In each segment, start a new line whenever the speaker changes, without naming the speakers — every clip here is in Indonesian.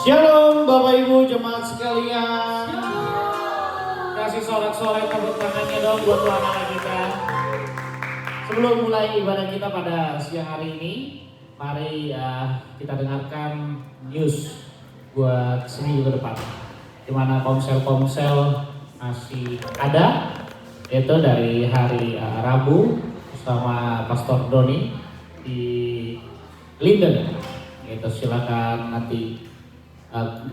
Shalom Bapak Ibu jemaat sekalian. Kasih sorak-sorai tepuk tangannya dong buat anak kita. Sebelum mulai ibadah kita pada siang hari ini, mari kita dengarkan news buat seminggu ke depan. Dimana komsel-komsel masih ada, yaitu dari hari Rabu bersama Pastor Doni di Linden. Itu silakan nanti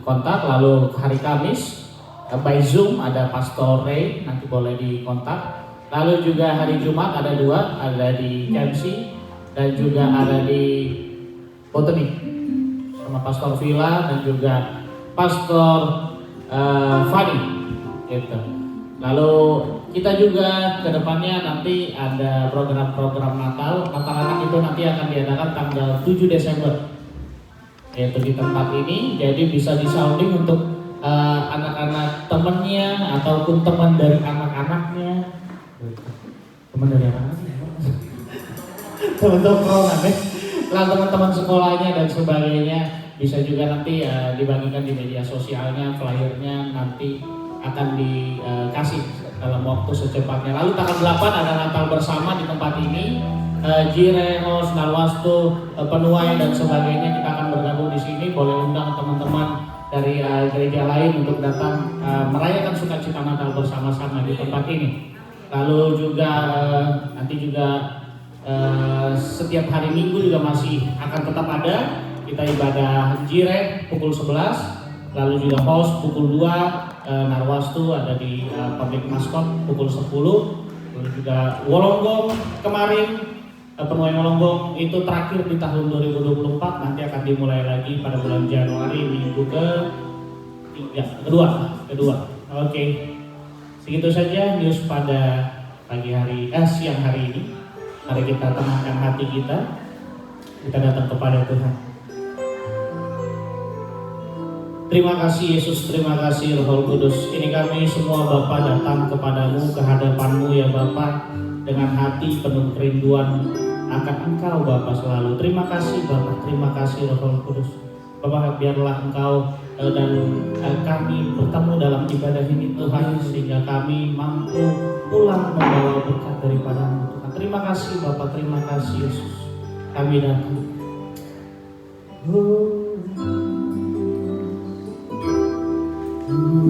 kontak. Lalu hari Kamis by Zoom ada Pastor Ray, nanti boleh dikontak. Lalu juga hari Jumat ada dua, ada di KMC dan juga ada di Botany sama Pastor Villa dan juga Pastor Fadi gitu. Lalu kita juga kedepannya nanti ada program-program Natal anak itu nanti akan diadakan tanggal 7 Desember yaitu di tempat ini, jadi bisa disounding untuk anak-anak temennya ataupun teman dari anak-anaknya, teman dari anak-anaknya, teman-teman teman-teman sekolahnya dan sebagainya, bisa juga nanti dibagikan di media sosialnya, flyernya nanti akan dikasih dalam waktu secepatnya. Lalu tanggal 8 ada Natal bersama di tempat ini. Jirehos, Narwastu, Penuai dan sebagainya kita akan bergabung di sini. Boleh undang teman-teman dari gereja lain untuk datang merayakan sukacita Natal bersama-sama di tempat ini. Lalu juga nanti juga setiap hari Minggu juga masih akan tetap ada kita ibadah Jireh pukul 11, lalu juga host pukul 2, Narwastu ada di Public Maskot pukul 10, lalu juga Wolonggong kemarin. Penuai Wolonggong itu terakhir di tahun 2024, nanti akan dimulai lagi pada bulan Januari minggu kedua. Oke. Segitu saja news pada siang hari ini. Mari kita tenangkan hati kita datang kepada Tuhan. Terima kasih Yesus, terima kasih Roh Kudus. Ini kami semua Bapa datang kepadamu, kehadapanmu ya Bapa, dengan hati penuh kerinduan akan Engkau Bapa selalu. Terima kasih Bapa, terima kasih Roh Kudus. Bapa, biarlah Engkau dan kami bertemu dalam ibadah ini Tuhan, sehingga kami mampu pulang membawa berkat daripada-Mu Tuhan. Terima kasih Bapa, terima kasih Yesus. Kami datang.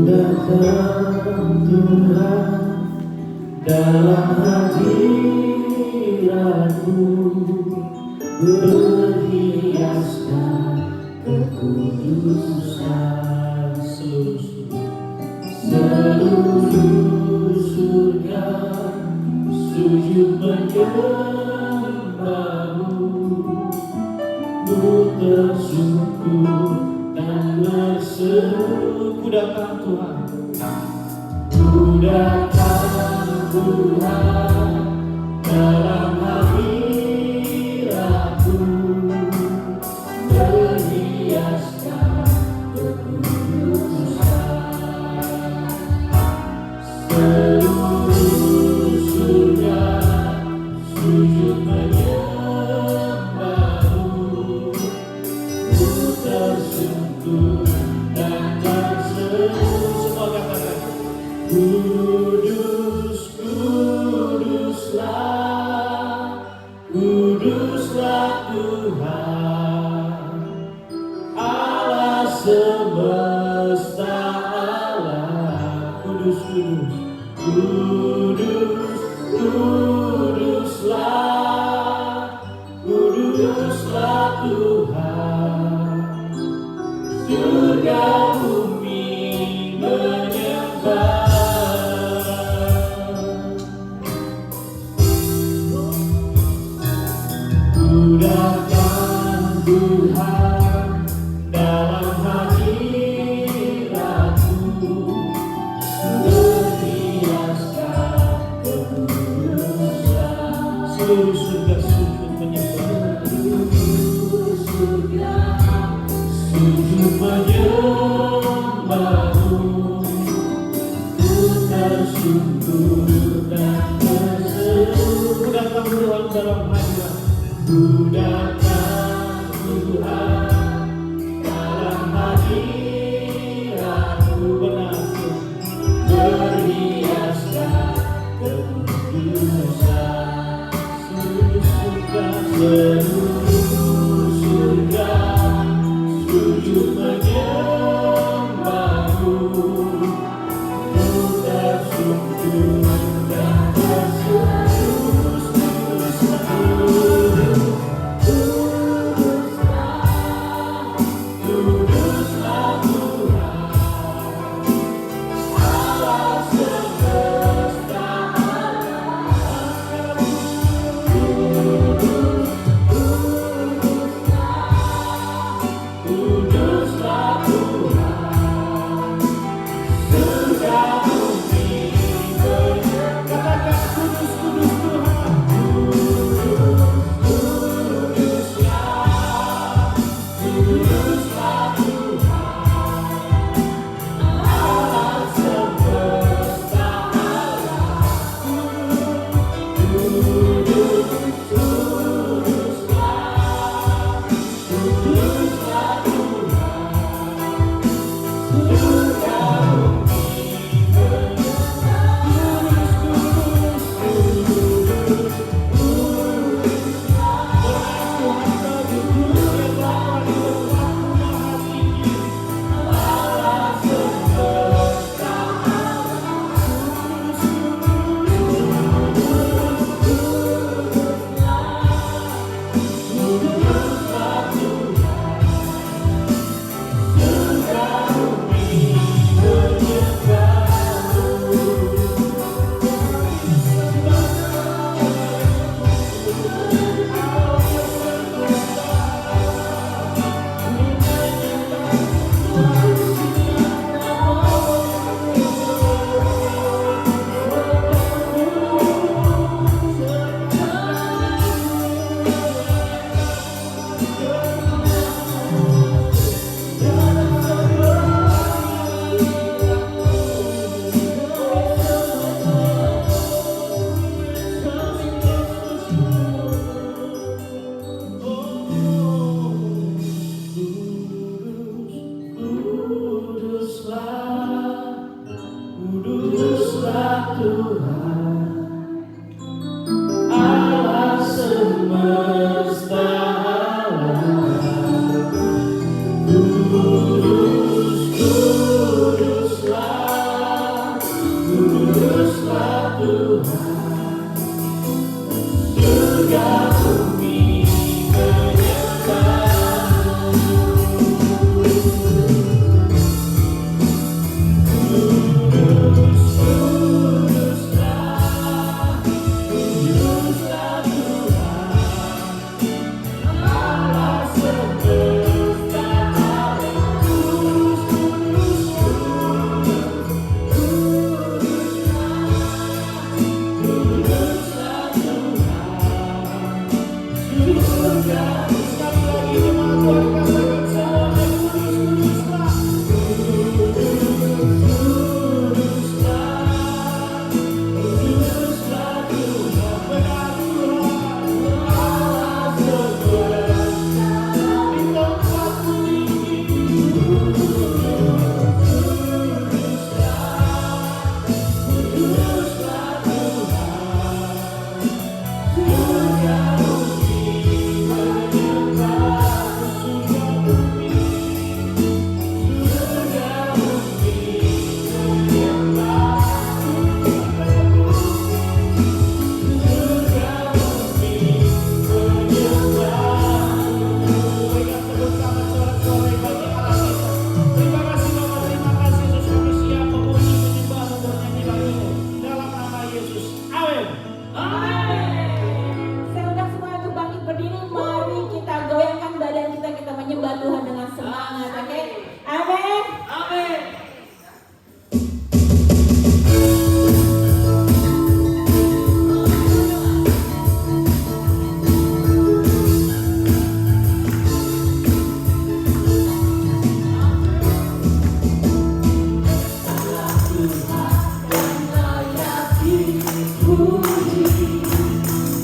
Datang Tuhan dalam hadirat-Mu, berhiaskan kekudusan. Seluruh surga sujud menyembah-Mu, Mu tersungkur dan berseru. Ku datang Tuhan, Ku datang Tuhan dalam hadirat-Mu, berhiaskan kekudusan. Seluruh surga sujud menyembah-Mu, Mu tersungkur dan berseru. Semua katakan, Kudus, kuduslah, kuduslah Tuhan, Allah semesta alam. Kudus, kudus, kuduslah, kuduslah Tuhan, surga bumi menyembah. Ku datang Tuhan dalam hadirat-Mu, berhiaskan kekudusan. Seluruh surga sujud menyembah. Seluruh surga sujud menyembah-Mu, Ku tersungkur dan berseru. Ku datang Tuhan dalam hadirat. Ku datang Tuhan dalam hadirat.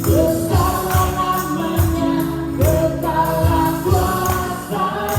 Besarlah namanya, kekal kuasa.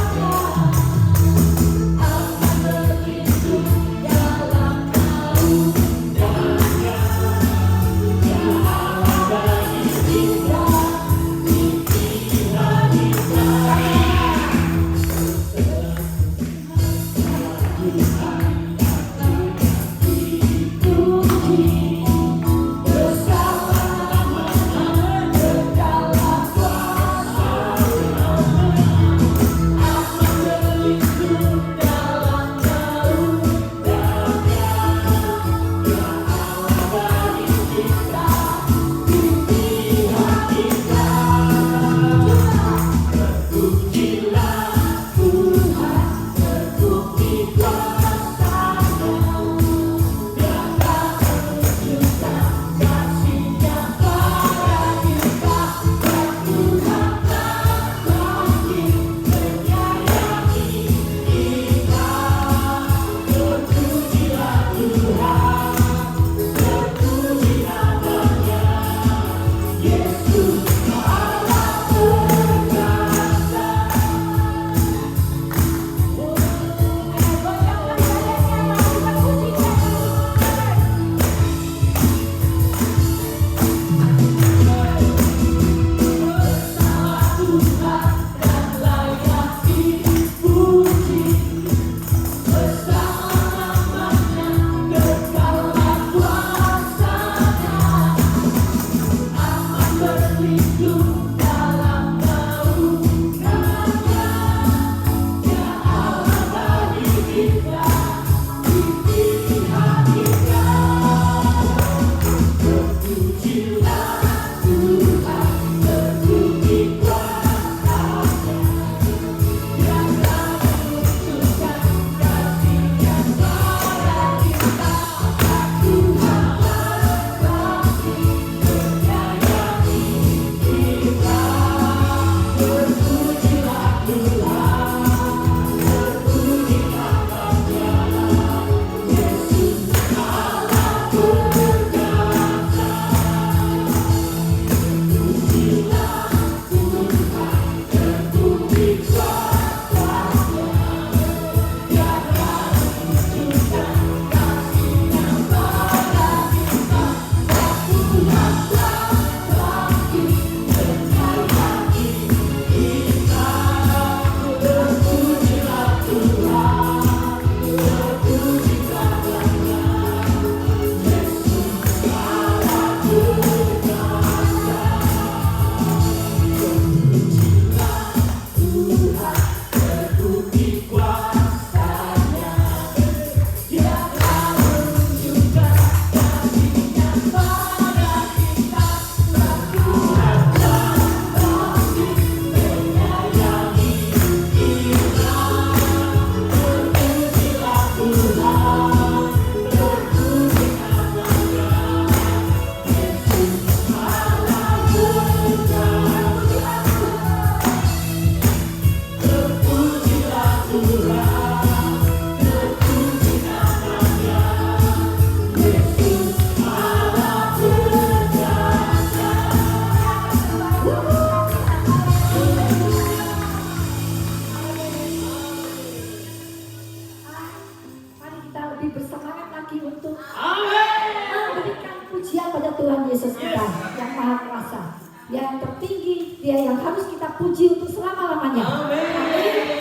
lebih bersemangat lagi untuk
Amin.
memberikan pujian pada Tuhan Yesus kita yang Maha Kuasa, yang tertinggi, Dia yang harus kita puji untuk selama-lamanya. Amin.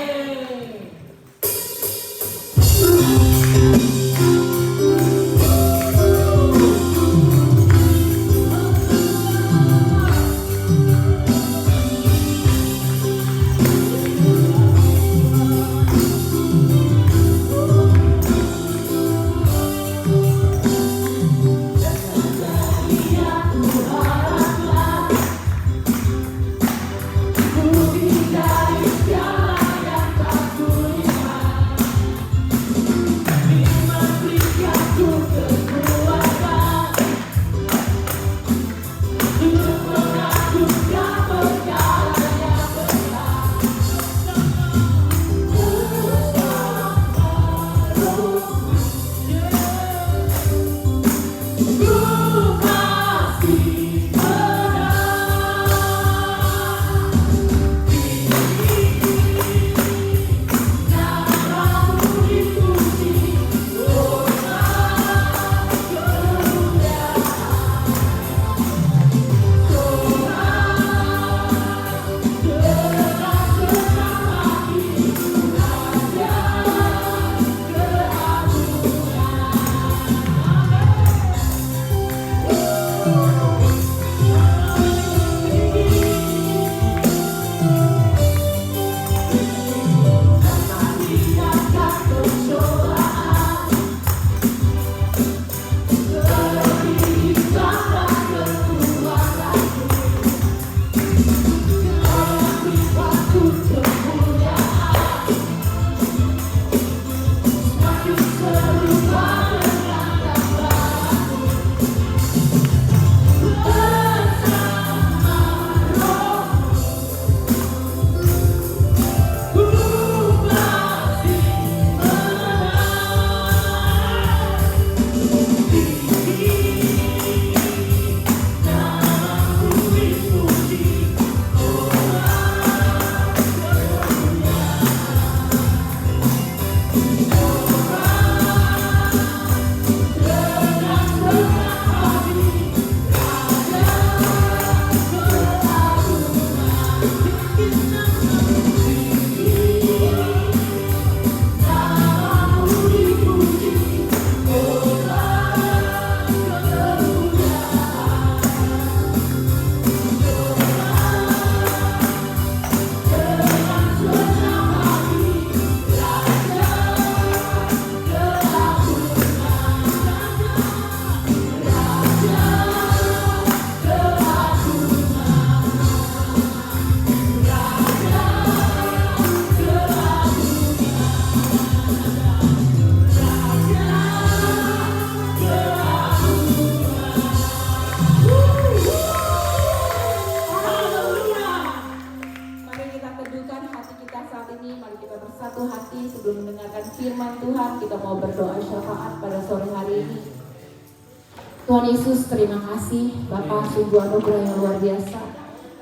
Tuhan Yesus, terima kasih Bapa, sungguh anugerah yang luar biasa.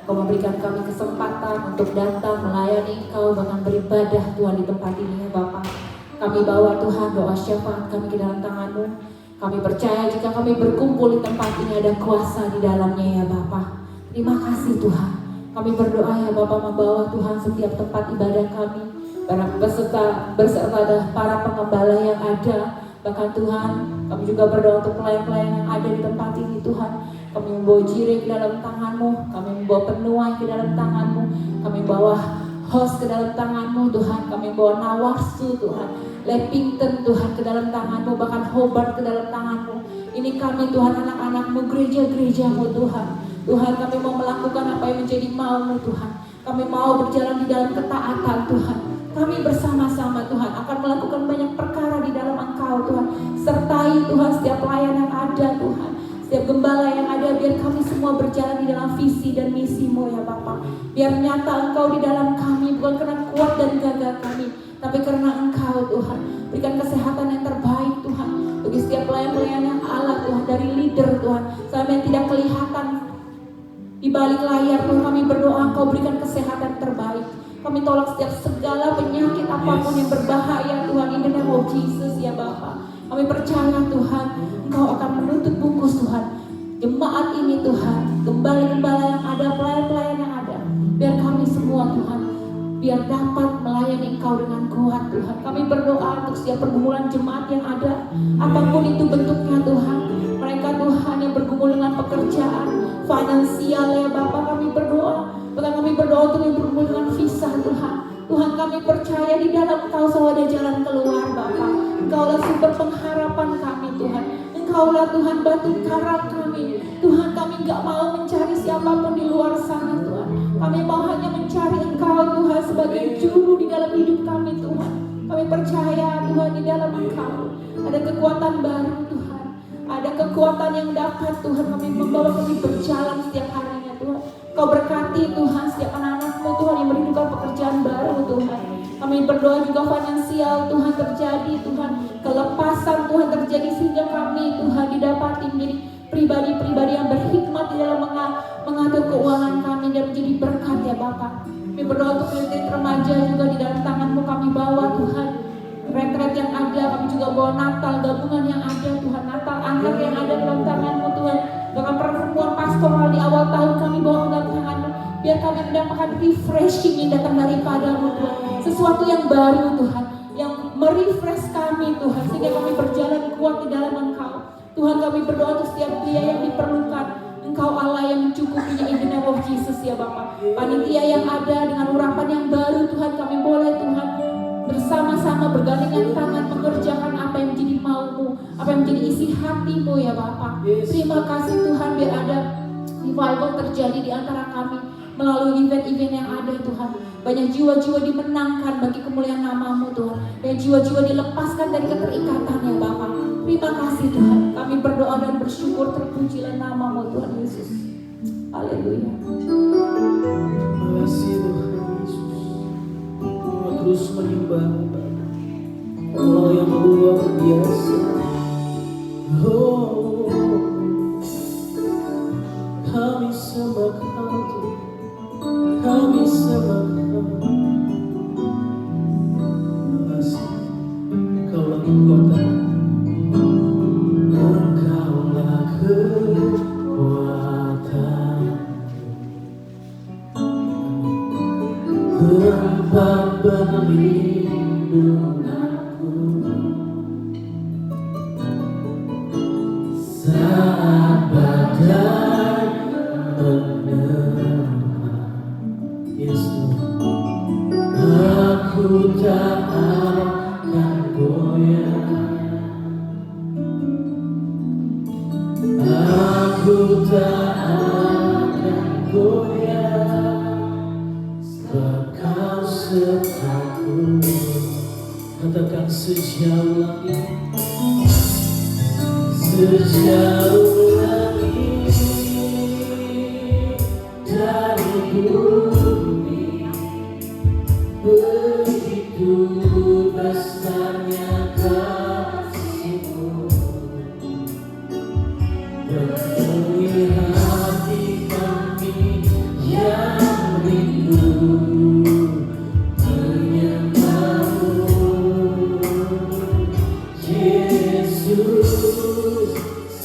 Kau memberikan kami kesempatan untuk datang melayani Kau, bahkan beribadah Tuhan di tempat ini ya Bapa. Kami bawa Tuhan doa syafaat kami ke dalam tangan-Mu. Kami percaya jika kami berkumpul di tempat ini ada kuasa di dalamnya ya Bapa. Terima kasih Tuhan. Kami berdoa ya Bapa, membawa Tuhan setiap tempat ibadah kami, beserta para pengembala yang ada. Bahkan Tuhan, kami juga berdoa untuk pelayan-pelayan yang ada di tempat ini Tuhan. Kami membawa Jire ke dalam tangan-Mu, kami membawa penuai ke dalam tangan-Mu, kami bawa host ke dalam tangan-Mu Tuhan, kami bawa Nawarsu Tuhan, Lepington Tuhan ke dalam tangan-Mu, bahkan Hobart ke dalam tangan-Mu. Ini kami Tuhan, anak-anak-Mu, gereja-gereja-Mu Tuhan. Tuhan, kami mau melakukan apa yang menjadi mau-Mu Tuhan. Kami mau berjalan di dalam ketaatan Tuhan. Kami bersama-sama Tuhan akan melakukan banyak perkara di dalam Engkau Tuhan. Sertai Tuhan setiap pelayan yang ada Tuhan, setiap gembala yang ada, biar kami semua berjalan di dalam visi dan misi-Mu ya Bapa. Biar nyata Engkau di dalam kami, bukan karena kuat dan gagah kami, tapi karena Engkau Tuhan. Berikan kesehatan yang terbaik Tuhan bagi setiap pelayan-pelayan yang Allah Tuhan, dari leader Tuhan sampai yang tidak kelihatan di balik layar Tuhan. Kami berdoa Engkau berikan kesehatan terbaik. Kami tolak setiap segala penyakit apapun yang berbahaya Tuhan, in the name of Jesus ya Bapa. Kami Kami percaya Tuhan, Engkau akan menutup bungkus Tuhan jemaat ini Tuhan, gembala-gembala yang ada, pelayan-pelayan yang ada. Biar kami semua Tuhan, biar dapat melayani Engkau dengan kuat Tuhan. Kami berdoa untuk setiap pergumulan jemaat yang ada, apapun itu bentuknya Tuhan. Mereka Tuhan yang bergumul dengan pekerjaan, finansial ya Bapak, kami berdoa. Bahkan kami berdoa untuk yang bergumul dengan visa Tuhan. Tuhan kami percaya di dalam Engkau selalu ada jalan keluar Bapak. Engkaulah sumber pengharapan kami Tuhan. Engkaulah Tuhan batu karang kami. Tuhan kami gak mau mencari siapapun di luar sana Tuhan. Kami mau hanya mencari Engkau Tuhan sebagai juru di dalam hidup kami Tuhan. Kami percaya Tuhan di dalam Engkau ada kekuatan baru Tuhan. Ada kekuatan yang dapat Tuhan kami membawa kami berjalan setiap harinya Tuhan. Kau berkati Tuhan setiap anak-anak-Mu Tuhan yang merindukan pekerjaan baru Tuhan. Kami berdoa juga finansial Tuhan terjadi Tuhan. Kelepasan Tuhan terjadi sehingga kami Tuhan didapati menjadi pribadi-pribadi yang berhikmat di dalam mengatur keuangan kami dan menjadi berkat ya Bapak. Kami berdoa untuk retreat remaja juga di dalam tangan-Mu kami bawa Tuhan. Retret yang ada, kami juga bawa Natal, gabungan yang ada Tuhan, Natal anak yang ada dalam tangan-Mu Tuhan. Bahkan pertemuan pastoral di awal tahun kami bawa ke dalam tangan-Mu. Biar kami mendapatkan refreshing yang datang daripada-Mu Tuhan. Sesuatu yang baru Tuhan, yang merefresh kami Tuhan, sehingga kami berjalan kuat di dalam Engkau. Tuhan kami berdoa untuk setiap biaya yang diperlukan. Engkau Allah yang mencukupinya in the name of Jesus ya Bapak. Panitia yang ada dengan urapan yang baru Tuhan, kami boleh Tuhan bersama-sama bergandengan tangan mengerjakan apa yang menjadi mau-Mu, apa yang menjadi isi hati-Mu ya Bapak. Terima kasih Tuhan, biar ada revival terjadi di antara kami melalui event-event yang ada Tuhan. Banyak jiwa-jiwa dimenangkan bagi kemuliaan nama-Mu Tuhan. Dan jiwa-jiwa dilepaskan dari keterikatan ya Bapak. Terima kasih Tuhan, kami berdoa dan bersyukur, terpujilah nama-Mu Tuhan Yesus. Haleluya.
Terima kasih Tuhan Yesus. Terus menyembah Allah yang luar biasa. Oh, kami sembah Kau, kami sembah Kau. Terima kasih, Kaulah kekuatan, Engkaulah kekuatan, tempat perlindunganku saat badai menerpa. Yesus, aku tak akan goyah, aku tak akan goyah, sebab Kau sertaku. Katakan sejauh langit, sejauh langit dari bumi, begitu besarnya kasih-Mu, penuhi hati kami yang rindu.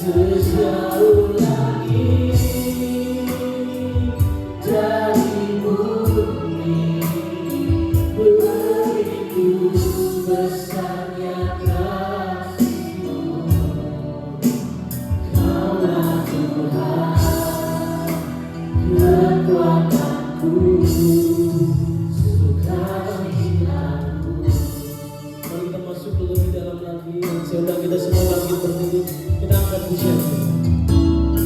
Sejauh langit dari bumi, begitu besarnya kasih-Mu. Kaulah Tuhan, kekuatanku, sukacitaku. Mari kita masuk lebih dalam lagi. Saya undang kita semua bangkit berdiri. Kita angkat pujian.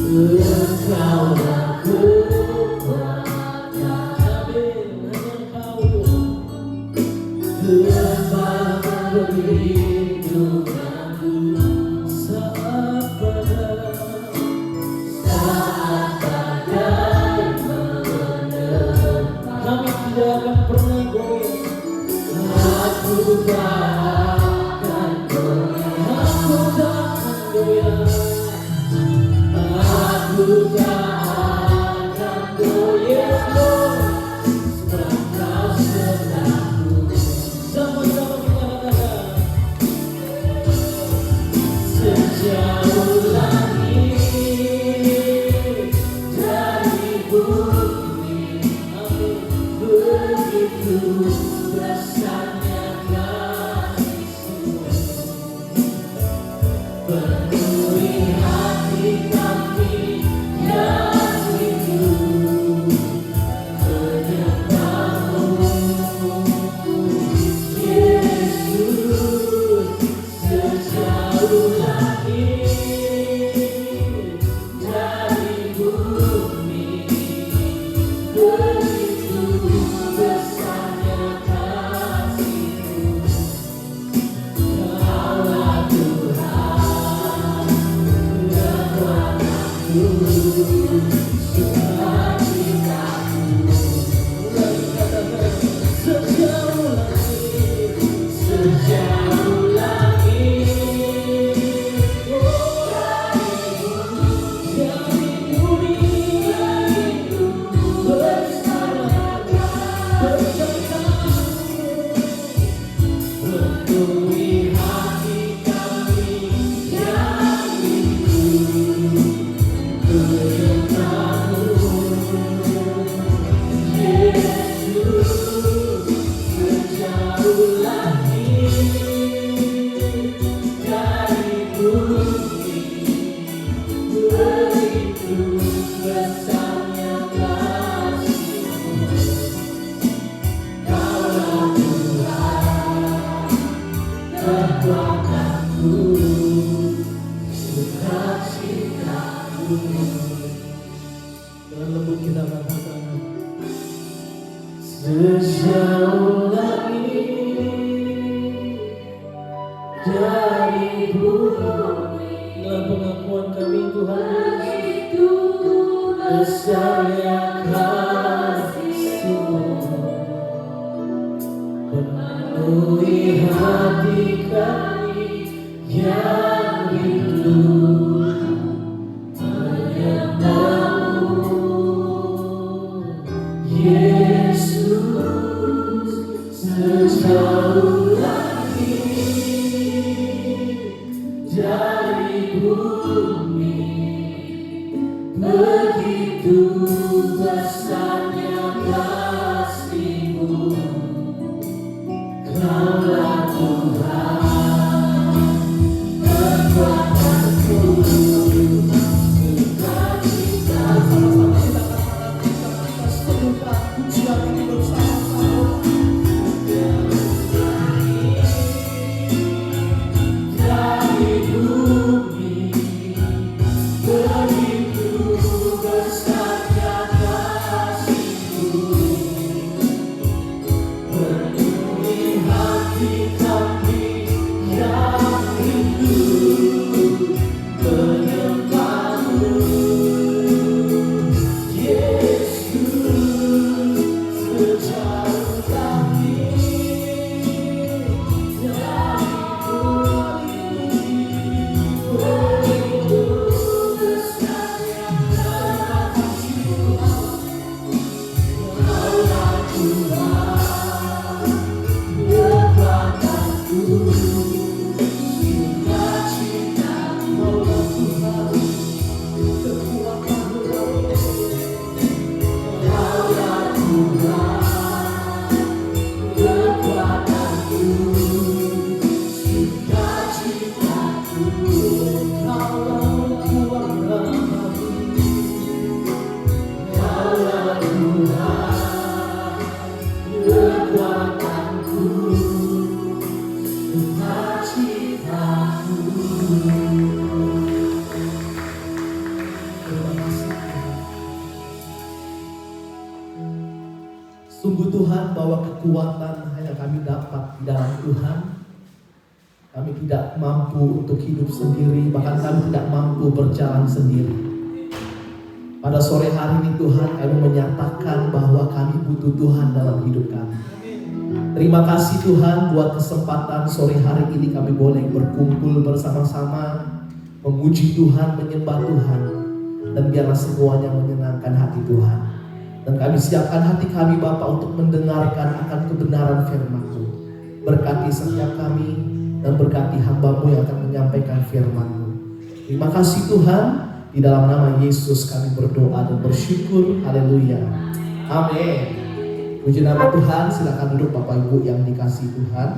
Engkaulah kekuatan, amin, hanya Engkau tempat perlindunganku saat badai menerpa. Kami tidak akan pernah goyah, aku tak akan goyah, aku tak akan goyah. Aku tak akan goyah, sebab Kau sertaku. Sama-sama kita katakan, Inilah pengakuan kami Tuhan Yesus, besarnya kasih-Mu penuhi hati kami yang rindu menyembah-Mu, Yesus, sejauh dari bumi, begitu besarnya kasih-Mu. Kaulah Tuhan, kekuatanku, sukacita. Sama-sama kita katakan, kita serukan pujian ini bersama-sama. Dari bumi, begitu besarnya kasih-Mu, penuhi hati kami yang rindu menyembah-Mu, Yesus, sejauh kami dari Sungguh Tuhan, bahwa kekuatan hanya kami dapat di dalam Tuhan. Kami tidak mampu untuk hidup sendiri, bahkan kami tidak mampu berjalan sendiri. Pada sore hari ini Tuhan, kami menyatakan bahwa kami butuh Tuhan dalam hidup kami. Terima kasih Tuhan buat kesempatan sore hari ini kami boleh berkumpul bersama-sama, memuji Tuhan, menyembah Tuhan, dan biarlah semuanya menyenangkan hati Tuhan. Dan kami siapkan hati kami Bapa untuk mendengarkan akan kebenaran firman-Mu. Berkati setiap kami dan berkati hamba-Mu yang akan menyampaikan firman-Mu. Terima kasih Tuhan, di dalam nama Yesus kami berdoa dan bersyukur. Haleluya. Amin. Puji nama Tuhan. Silakan duduk Bapak Ibu yang dikasihi Tuhan.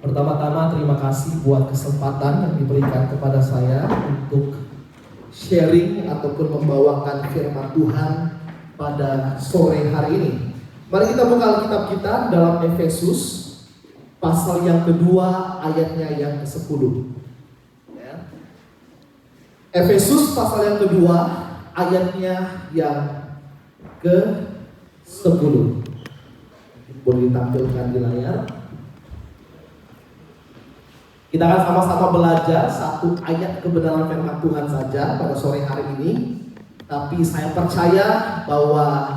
Pertama-tama terima kasih buat kesempatan yang diberikan kepada saya untuk sharing ataupun membawakan firman Tuhan pada sore hari ini. Mari kita buka Alkitab kita dalam Efesus pasal yang kedua ayatnya yang ke-10. Ya. Efesus pasal yang kedua ayatnya yang ke-10. Boleh ditampilkan di layar. Kita akan sama-sama belajar satu ayat kebenaran firman Tuhan saja pada sore hari ini. Tapi saya percaya bahwa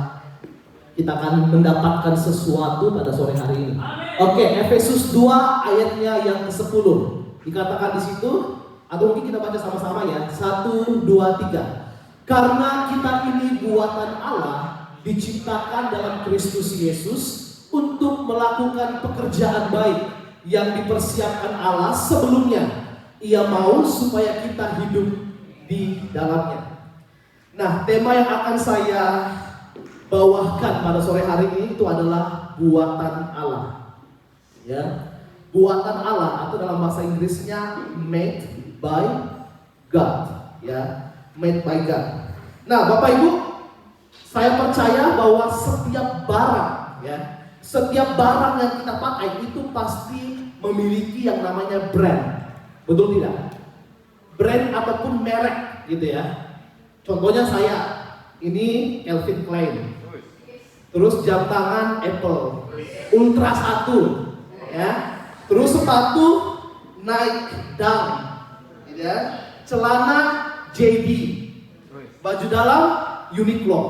kita akan mendapatkan sesuatu pada sore hari ini. Oke, Efesus 2 ayatnya yang ke-10. Dikatakan di situ, atau mungkin kita baca sama-sama ya. 1, 2, 3. Karena kita ini buatan Allah, diciptakan dalam Kristus Yesus untuk melakukan pekerjaan baik yang dipersiapkan Allah sebelumnya. Ia mau supaya kita hidup di dalamnya. Nah, tema yang akan saya bawakan pada sore hari ini itu adalah buatan Allah. Ya, buatan Allah atau dalam bahasa Inggrisnya made by God. Ya, made by God. Nah, Bapak Ibu, saya percaya bahwa setiap barang, ya, setiap barang yang kita pakai itu pasti memiliki yang namanya brand. Betul tidak? Brand ataupun merek, gitu ya. Contohnya saya, ini Calvin Klein, terus jam tangan Apple, Ultra 1, ya, terus sepatu naik down, gitu ya. Celana JD, baju dalam Uniqlo.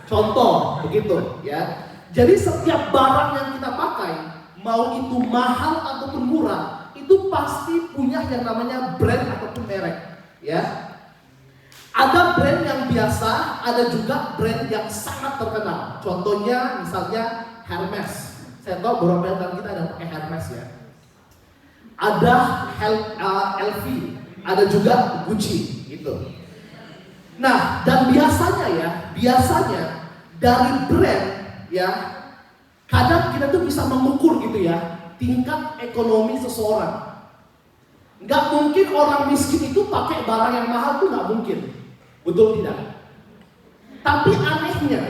Contoh begitu ya. Jadi setiap barang yang kita pakai, mau itu mahal ataupun murah, itu pasti punya yang namanya brand ataupun merek, ya. Ada brand yang biasa, ada juga brand yang sangat terkenal. Contohnya misalnya Hermes. Saya tahu beberapa dari kita ada yang pakai Hermes ya. Ada LV, ada juga Gucci gitu. Nah, dan biasanya dari brand ya, kadang kita tuh bisa mengukur gitu ya tingkat ekonomi seseorang. Nggak mungkin orang miskin itu pakai barang yang mahal tuh nggak mungkin. Betul tidak? Tapi anehnya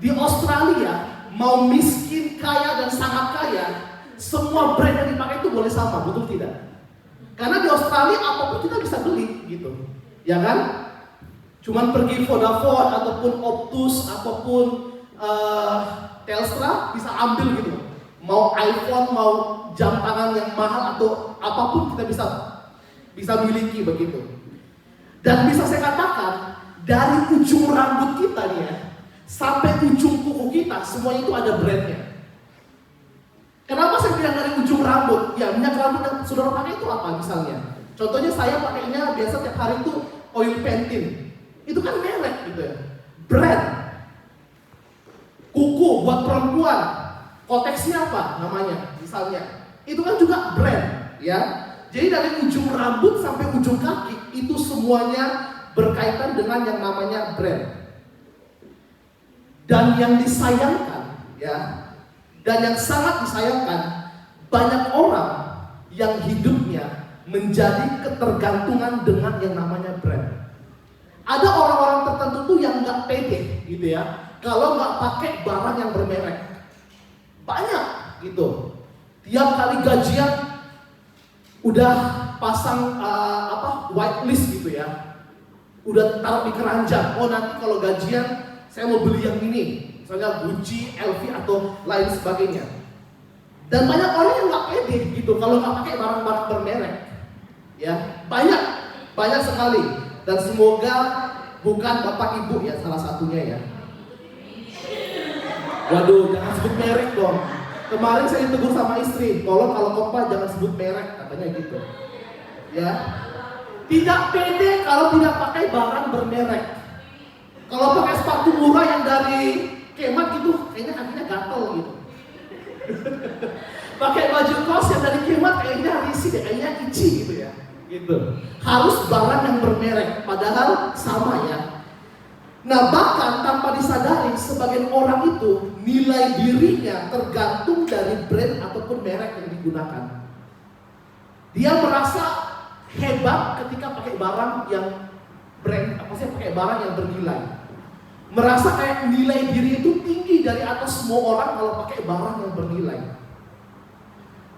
di Australia mau miskin, kaya dan sangat kaya, semua brand yang dipakai itu boleh sama, betul tidak? Karena di Australia apapun kita bisa beli gitu, ya kan? Cuman pergi Vodafone ataupun Optus ataupun Telstra bisa ambil gitu. Mau iPhone, mau jam tangan yang mahal atau apapun kita bisa miliki begitu. Dan bisa saya katakan, dari ujung rambut kita nih ya, sampai ujung kuku kita, semua itu ada brandnya. Kenapa saya bilang dari ujung rambut? Ya, minyak rambut yang saudara pakai itu apa misalnya? Contohnya saya pakainya biasa tiap hari itu oil Pantene. Itu kan merek gitu ya, brand. Kuku buat perempuan, koteksnya apa namanya misalnya. Itu kan juga brand ya. Jadi dari ujung rambut sampai ujung kaki itu semuanya berkaitan dengan yang namanya brand. Dan yang disayangkan ya, dan yang sangat disayangkan, banyak orang yang hidupnya menjadi ketergantungan dengan yang namanya brand. Ada orang-orang tertentu tuh yang nggak pede gitu ya, kalau nggak pakai barang yang bermerek. Banyak gitu. Tiap kali gajian udah pasang whitelist gitu ya, udah taruh di keranjang. Oh nanti kalau gajian saya mau beli yang ini, misalnya Gucci, LV atau lain sebagainya. Dan banyak orang yang nggak pede gitu kalau nggak pakai barang-barang bermerek. Ya banyak sekali. Dan semoga bukan bapak ibu ya salah satunya ya. Waduh, jangan sebut merek dong. Kemarin saya ditegur sama istri, tolong kalau kompa jangan sebut merek, katanya gitu. Ya, tidak pede kalau tidak pakai barang bermerek. Kalau pakai sepatu murah yang dari Kemat gitu, kayaknya kakinya gatel gitu. Pakai baju kos yang dari Kemat kayaknya risih deh, kayaknya itchy gitu ya. Gitu. Harus barang yang bermerek, padahal sama ya. Nah bahkan tanpa disadari sebagian orang itu nilai dirinya tergantung dari brand ataupun merek yang digunakan. Dia merasa hebat ketika pakai barang yang brand, pakai barang yang bernilai. Merasa kayak nilai diri itu tinggi dari atas semua orang kalau pakai barang yang bernilai.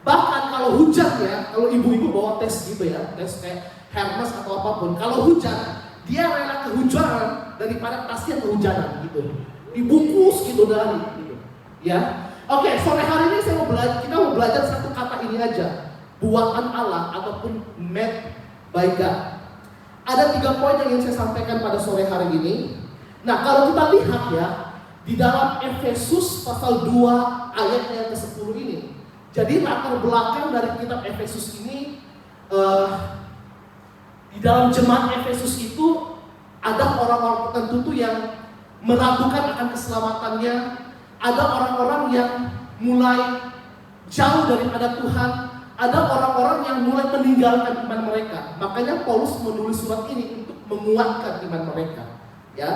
Bahkan kalau hujan ya, kalau ibu-ibu bawa tes gitu ya, tes kayak Hermes atau apapun, kalau hujan dia rela kehujanan daripada tasnya kehujanan gitu, dibungkus gitu dari gitu. Ya, oke, sore hari ini kita mau belajar satu kata ini aja, buatan Allah ataupun made by God. Ada 3 poin yang ingin saya sampaikan pada sore hari ini. Nah, kalau kita lihat ya di dalam Efesus pasal 2 ayatnya ke-10 ini, jadi latar belakang dari kitab Efesus ini di dalam jemaat Efesus itu ada orang-orang tertentu tuh yang meragukan akan keselamatannya. Ada orang-orang yang mulai jauh daripada Tuhan. Ada orang-orang yang mulai meninggalkan iman mereka. Makanya Paulus menulis surat ini untuk menguatkan iman mereka. Ya,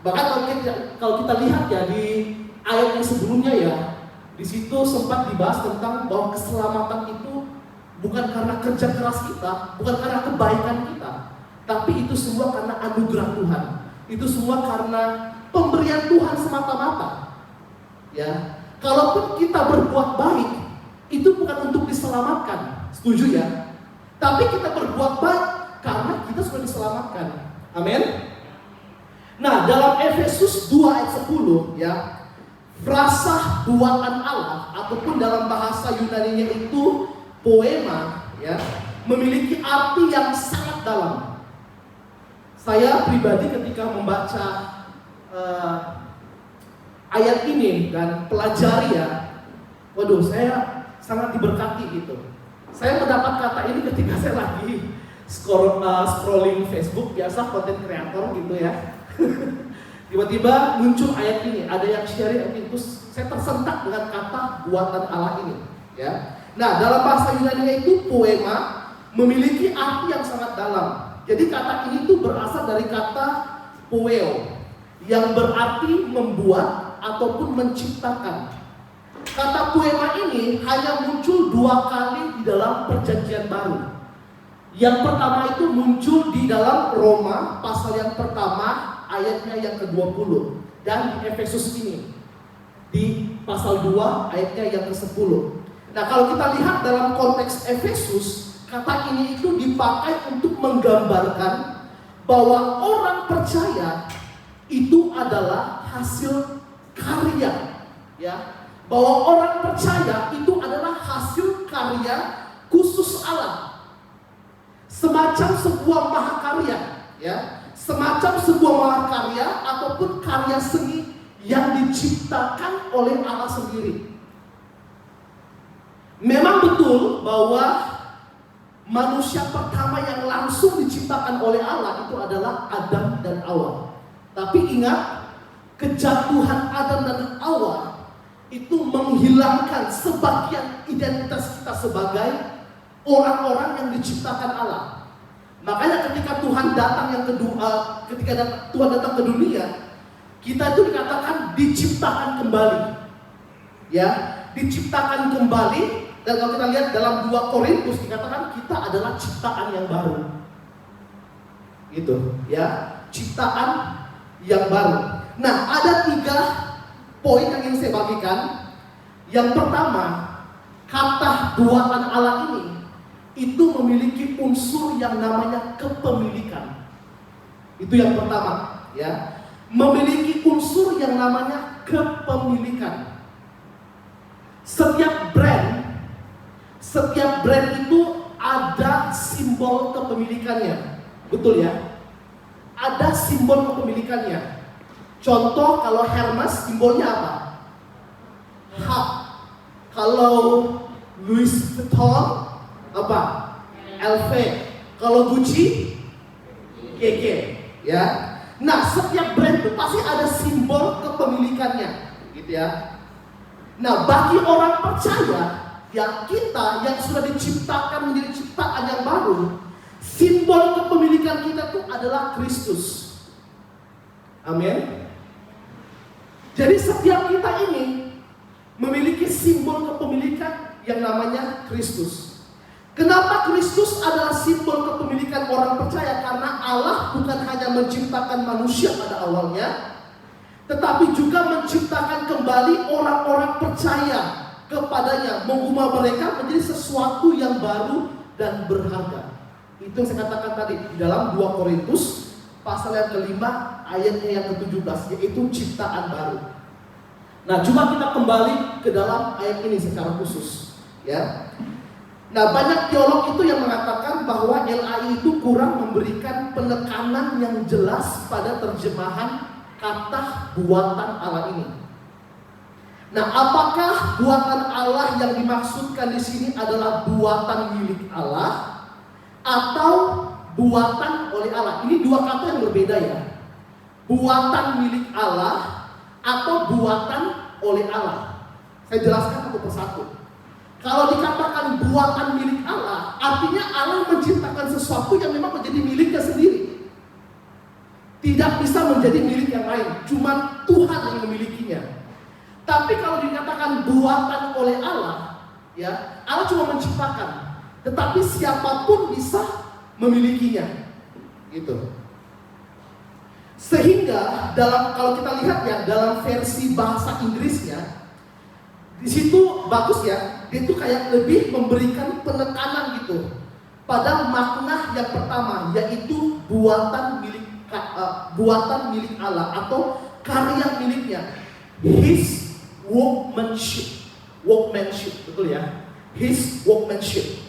bahkan kalau kita lihat ya di ayat yang sebelumnya ya, di situ sempat dibahas tentang bahwa keselamatan itu bukan karena kerja keras kita, bukan karena kebaikan kita, tapi itu semua karena anugerah Tuhan. Itu semua karena pemberian Tuhan semata-mata. Ya, kalaupun kita berbuat baik, itu bukan untuk diselamatkan, setuju ya? Tapi kita berbuat baik karena kita sudah diselamatkan. Amin. Nah, dalam Efesus 2 ayat 10 ya, frasa buatan Allah ataupun dalam bahasa Yunaninya itu poema ya memiliki arti yang sangat dalam. Saya pribadi ketika membaca ayat ini dan pelajari ya, waduh saya sangat diberkati gitu. Saya mendapat kata ini ketika saya lagi scrolling Facebook, biasa konten kreator gitu ya. Tiba-tiba muncul ayat ini, ada yang share ayat ini, terus saya tersentak dengan kata buatan Allah ini ya. Nah, dalam bahasa Yunani itu poema memiliki arti yang sangat dalam. Jadi kata ini tuh berasal dari kata poeo yang berarti membuat ataupun menciptakan. Kata poema ini hanya muncul 2 kali di dalam Perjanjian Baru. Yang pertama itu muncul di dalam Roma pasal yang pertama ayatnya yang ke-20 dan di Efesus ini di pasal 2 ayatnya yang ke-10. Nah, kalau kita lihat dalam konteks Efesus, kata ini itu dipakai untuk menggambarkan bahwa orang percaya itu adalah hasil karya, ya. Bahwa orang percaya itu adalah hasil karya khusus Allah. Semacam sebuah mahakarya, ya. Semacam sebuah mahakarya ataupun karya seni yang diciptakan oleh Allah sendiri. Memang betul bahwa manusia pertama yang langsung diciptakan oleh Allah itu adalah Adam dan Hawa. Tapi ingat, kejatuhan Adam dan Hawa itu menghilangkan sebagian identitas kita sebagai orang-orang yang diciptakan Allah. Makanya ketika Tuhan datang yang kedua, ketika Tuhan datang ke dunia, kita itu dikatakan diciptakan kembali, ya, diciptakan kembali. Dan kalau kita lihat dalam 2 Korintus dikatakan kita adalah ciptaan yang baru, gitu, ya, ciptaan yang baru. Nah, ada 3 poin yang ingin saya bagikan. Yang pertama, kata buatan Allah ini itu memiliki unsur yang namanya kepemilikan. Itu yang pertama, ya. Memiliki unsur yang namanya kepemilikan. Setiap brand itu ada simbol kepemilikannya. Betul ya? Ada simbol kepemilikannya. Contoh, kalau Hermes simbolnya apa? H. Kalau Louis Vuitton apa? LV. Kalau Gucci GG, ya. Nah, setiap brand itu pasti ada simbol kepemilikannya, gitu ya. Nah, bagi orang percaya, ya, kita yang sudah diciptakan menjadi ciptaan yang baru, simbol kepemilikan kita itu adalah Kristus. Amin. Jadi setiap kita ini memiliki simbol kepemilikan yang namanya Kristus. Kenapa Kristus adalah simbol kepemilikan orang percaya? Karena Allah bukan hanya menciptakan manusia pada awalnya, tetapi juga menciptakan kembali orang-orang percaya kepadanya, mengubah mereka menjadi sesuatu yang baru dan berharga. Itu yang saya katakan tadi di dalam 2 Korintus pasal yang ke-5 ayatnya yang ke-17, yaitu ciptaan baru. Nah, coba kita kembali ke dalam ayat ini secara khusus, ya. Nah, banyak teolog itu yang mengatakan bahwa LAI itu kurang memberikan penekanan yang jelas pada terjemahan kata buatan Allah ini. Nah, apakah buatan Allah yang dimaksudkan di sini adalah buatan milik Allah atau buatan oleh Allah? Ini 2 kata yang berbeda, ya. Buatan milik Allah atau buatan oleh Allah. Saya jelaskan satu persatu. Kalau dikatakan buatan milik Allah, artinya Allah menciptakan sesuatu yang memang menjadi miliknya sendiri. Tidak bisa menjadi milik yang lain, cuma Tuhan yang memilikinya. Tapi kalau dikatakan buatan oleh Allah, ya, Allah cuma menciptakan, tetapi siapapun bisa memilikinya, gitu. Sehingga kalau kita lihat ya dalam versi bahasa Inggrisnya, di situ bagus ya, dia itu kayak lebih memberikan penekanan gitu pada makna yang pertama, yaitu buatan milik Allah atau karya miliknya, His workmanship, betul ya? His workmanship.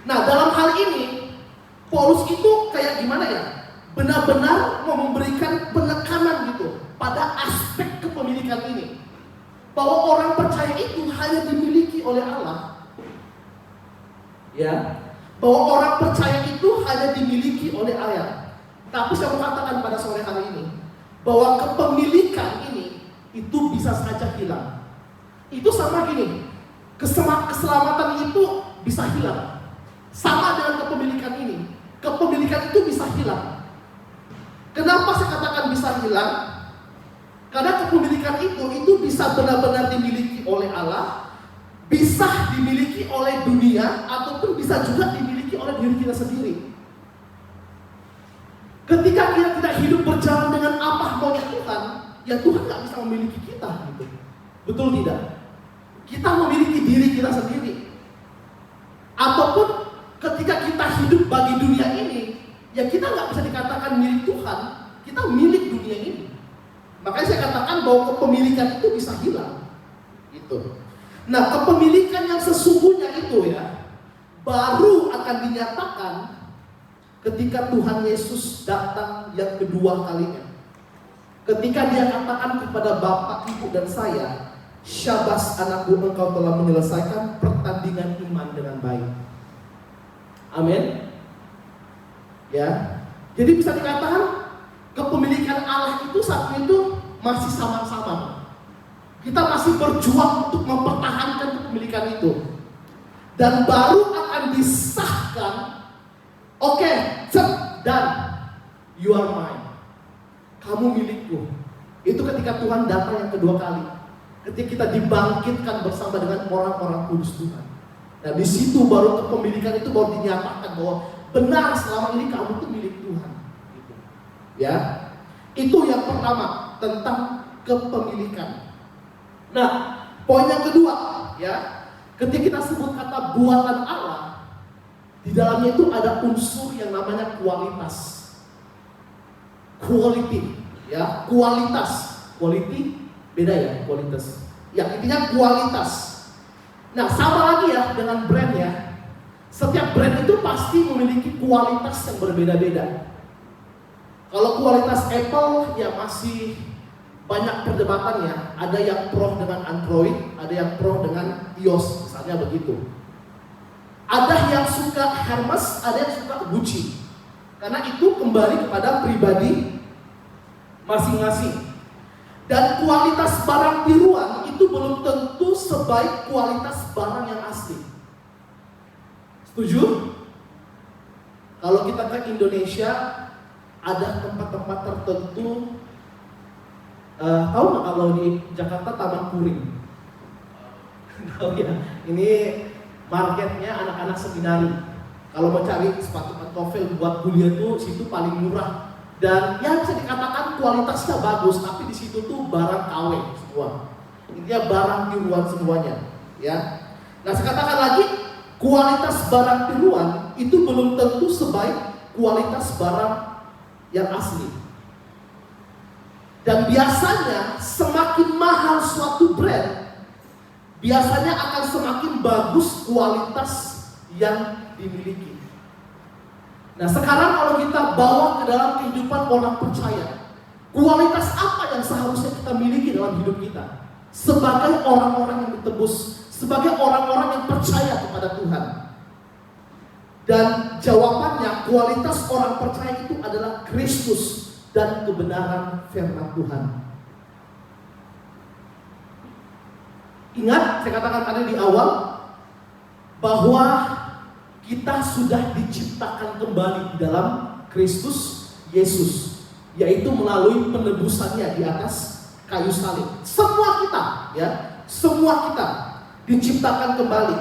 Nah, dalam hal ini Paulus itu kayak gimana ya? Benar-benar mau memberikan penekanan gitu pada aspek kepemilikan ini. Bahwa orang percaya itu hanya dimiliki oleh Allah. Ya. Bahwa orang percaya itu hanya dimiliki oleh Allah. Tapi saya mau katakan pada sore hari ini bahwa kepemilikan ini itu bisa saja hilang. Itu sama gini, keselamatan itu bisa hilang. Sama dengan kepemilikan ini. Kepemilikan itu bisa hilang. Kenapa saya katakan bisa hilang? Karena kepemilikan itu bisa benar-benar dimiliki oleh Allah, bisa dimiliki oleh dunia, ataupun bisa juga dimiliki oleh diri kita sendiri. Ketika kita tidak hidup berjalan dengan apa maunya Tuhan, ya Tuhan gak bisa memiliki kita gitu. Betul tidak? Kita memiliki diri kita sendiri. Ataupun ketika kita hidup bagi dunia ini, ya kita gak bisa dikatakan milik Tuhan, kita milik dunia ini. Makanya saya katakan bahwa kepemilikan itu bisa hilang. Gitu. Nah, kepemilikan yang sesungguhnya itu ya baru akan dinyatakan ketika Tuhan Yesus datang yang kedua kalinya. Ketika dia katakan kepada Bapak, Ibu dan saya, "Syabas anakku, engkau telah menyelesaikan pertandingan iman dengan baik." Amin. Ya. Jadi bisa dikatakan kepemilikan Allah itu saat itu masih sama-sama. Kita masih berjuang untuk mempertahankan kepemilikan itu. Dan baru akan disahkan, oke, dan you are mine. Kamu milikku. Itu ketika Tuhan datang yang kedua kali. Ketika kita dibangkitkan bersama dengan orang-orang kudus Tuhan. Nah, di situ baru kepemilikan itu baru dinyatakan bahwa benar selama ini kamu itu milik Tuhan. Gitu. Ya, itu yang pertama tentang kepemilikan. Nah, poin yang kedua, ya, ketika kita sebut kata buatan Allah, di dalamnya itu ada unsur yang namanya kualitas. Quality, ya, kualitas. Quality beda ya, kualitas. Ya, intinya kualitas. Nah, sama lagi ya dengan brand ya. Setiap brand itu pasti memiliki kualitas yang berbeda-beda. Kalau kualitas Apple ya masih banyak perdebatannya. Ada yang pro dengan Android, ada yang pro dengan iOS, misalnya begitu. Ada yang suka Hermes, ada yang suka Gucci. Karena itu kembali kepada pribadi masing-masing. Dan kualitas barang tiruan itu belum tentu sebaik kualitas barang yang asli. Setuju? Kalau kita ke Indonesia, ada tempat-tempat tertentu. Tahu nggak kalau di Jakarta Taman Puring? Tahu ya? Ini marketnya anak-anak seminari. Kalau mau cari sepatu pantofel buat kuliah tuh situ paling murah. Dan ya bisa dikatakan kualitasnya bagus, tapi di situ tuh barang KW semua. Intinya barang tiruan semuanya, ya. Nah, saya katakan lagi, kualitas barang tiruan itu belum tentu sebaik kualitas barang yang asli. Dan biasanya semakin mahal suatu brand, biasanya akan semakin bagus kualitas yang dimiliki. Nah, sekarang kalau kita bawa ke dalam kehidupan orang percaya, kualitas apa yang seharusnya kita miliki dalam hidup kita sebagai orang-orang yang ditebus, sebagai orang-orang yang percaya kepada Tuhan? Dan jawabannya, kualitas orang percaya itu adalah Kristus dan kebenaran firman Tuhan. Ingat, saya katakan tadi di awal bahwa kita sudah diciptakan kembali di dalam Kristus Yesus, yaitu melalui penebusannya di atas kayu salib. Semua kita, ya, semua kita diciptakan kembali.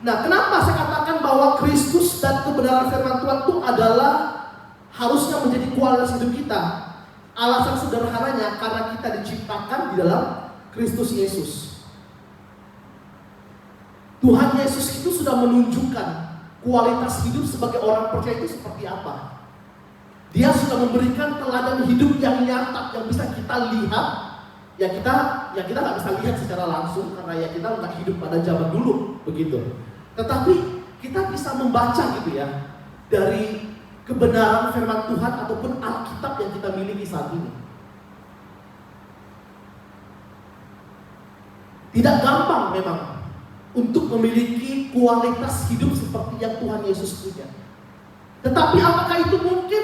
Nah, kenapa saya katakan bahwa Kristus dan kebenaran firman Tuhan itu adalah harusnya menjadi kualitas hidup kita? Alasan sederhananya karena kita diciptakan di dalam Kristus Yesus. Tuhan Yesus itu sudah menunjukkan kualitas hidup sebagai orang percaya itu seperti apa. Dia sudah memberikan teladan hidup yang nyata, yang bisa kita lihat, ya kita nggak bisa lihat secara langsung karena ya kita nggak hidup pada zaman dulu begitu. Tetapi kita bisa membaca gitu ya dari kebenaran firman Tuhan ataupun Alkitab yang kita miliki saat ini. Tidak gampang memang untuk memiliki kualitas hidup seperti yang Tuhan Yesus punya. Tetapi apakah itu mungkin?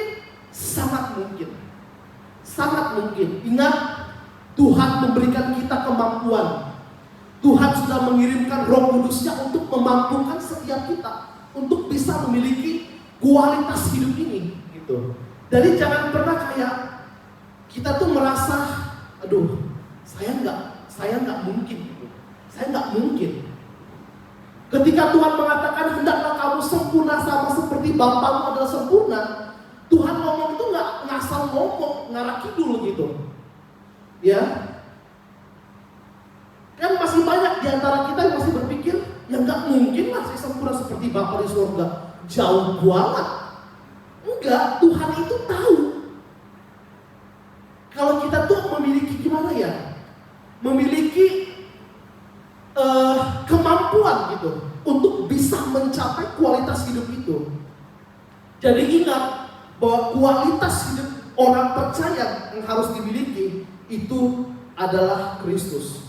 Sangat mungkin. Sangat mungkin. Ingat, Tuhan memberikan kita kemampuan. Tuhan sudah mengirimkan Roh Kudus-Nya untuk memampukan setiap kita untuk bisa memiliki kualitas hidup ini, gitu. Jadi jangan pernah kayak kita tuh merasa, aduh, saya nggak mungkin, gitu. Saya nggak mungkin. Ketika Tuhan mengatakan hendaklah kamu sempurna sama seperti Bapamu adalah sempurna, Tuhan ngomong itu nggak ngasal ngomong, ngarah kidul gitu, ya. Kan masih banyak di antara kita yang masih berpikir, ya nggak mungkin lah saya sempurna seperti Bapa di surga, jauh banget. Enggak, Tuhan itu tahu. Kalau kita tuh memiliki gimana ya, memiliki kemampuan gitu untuk bisa mencapai kualitas hidup itu. Jadi ingat bahwa kualitas hidup orang percaya yang harus dimiliki itu adalah Kristus.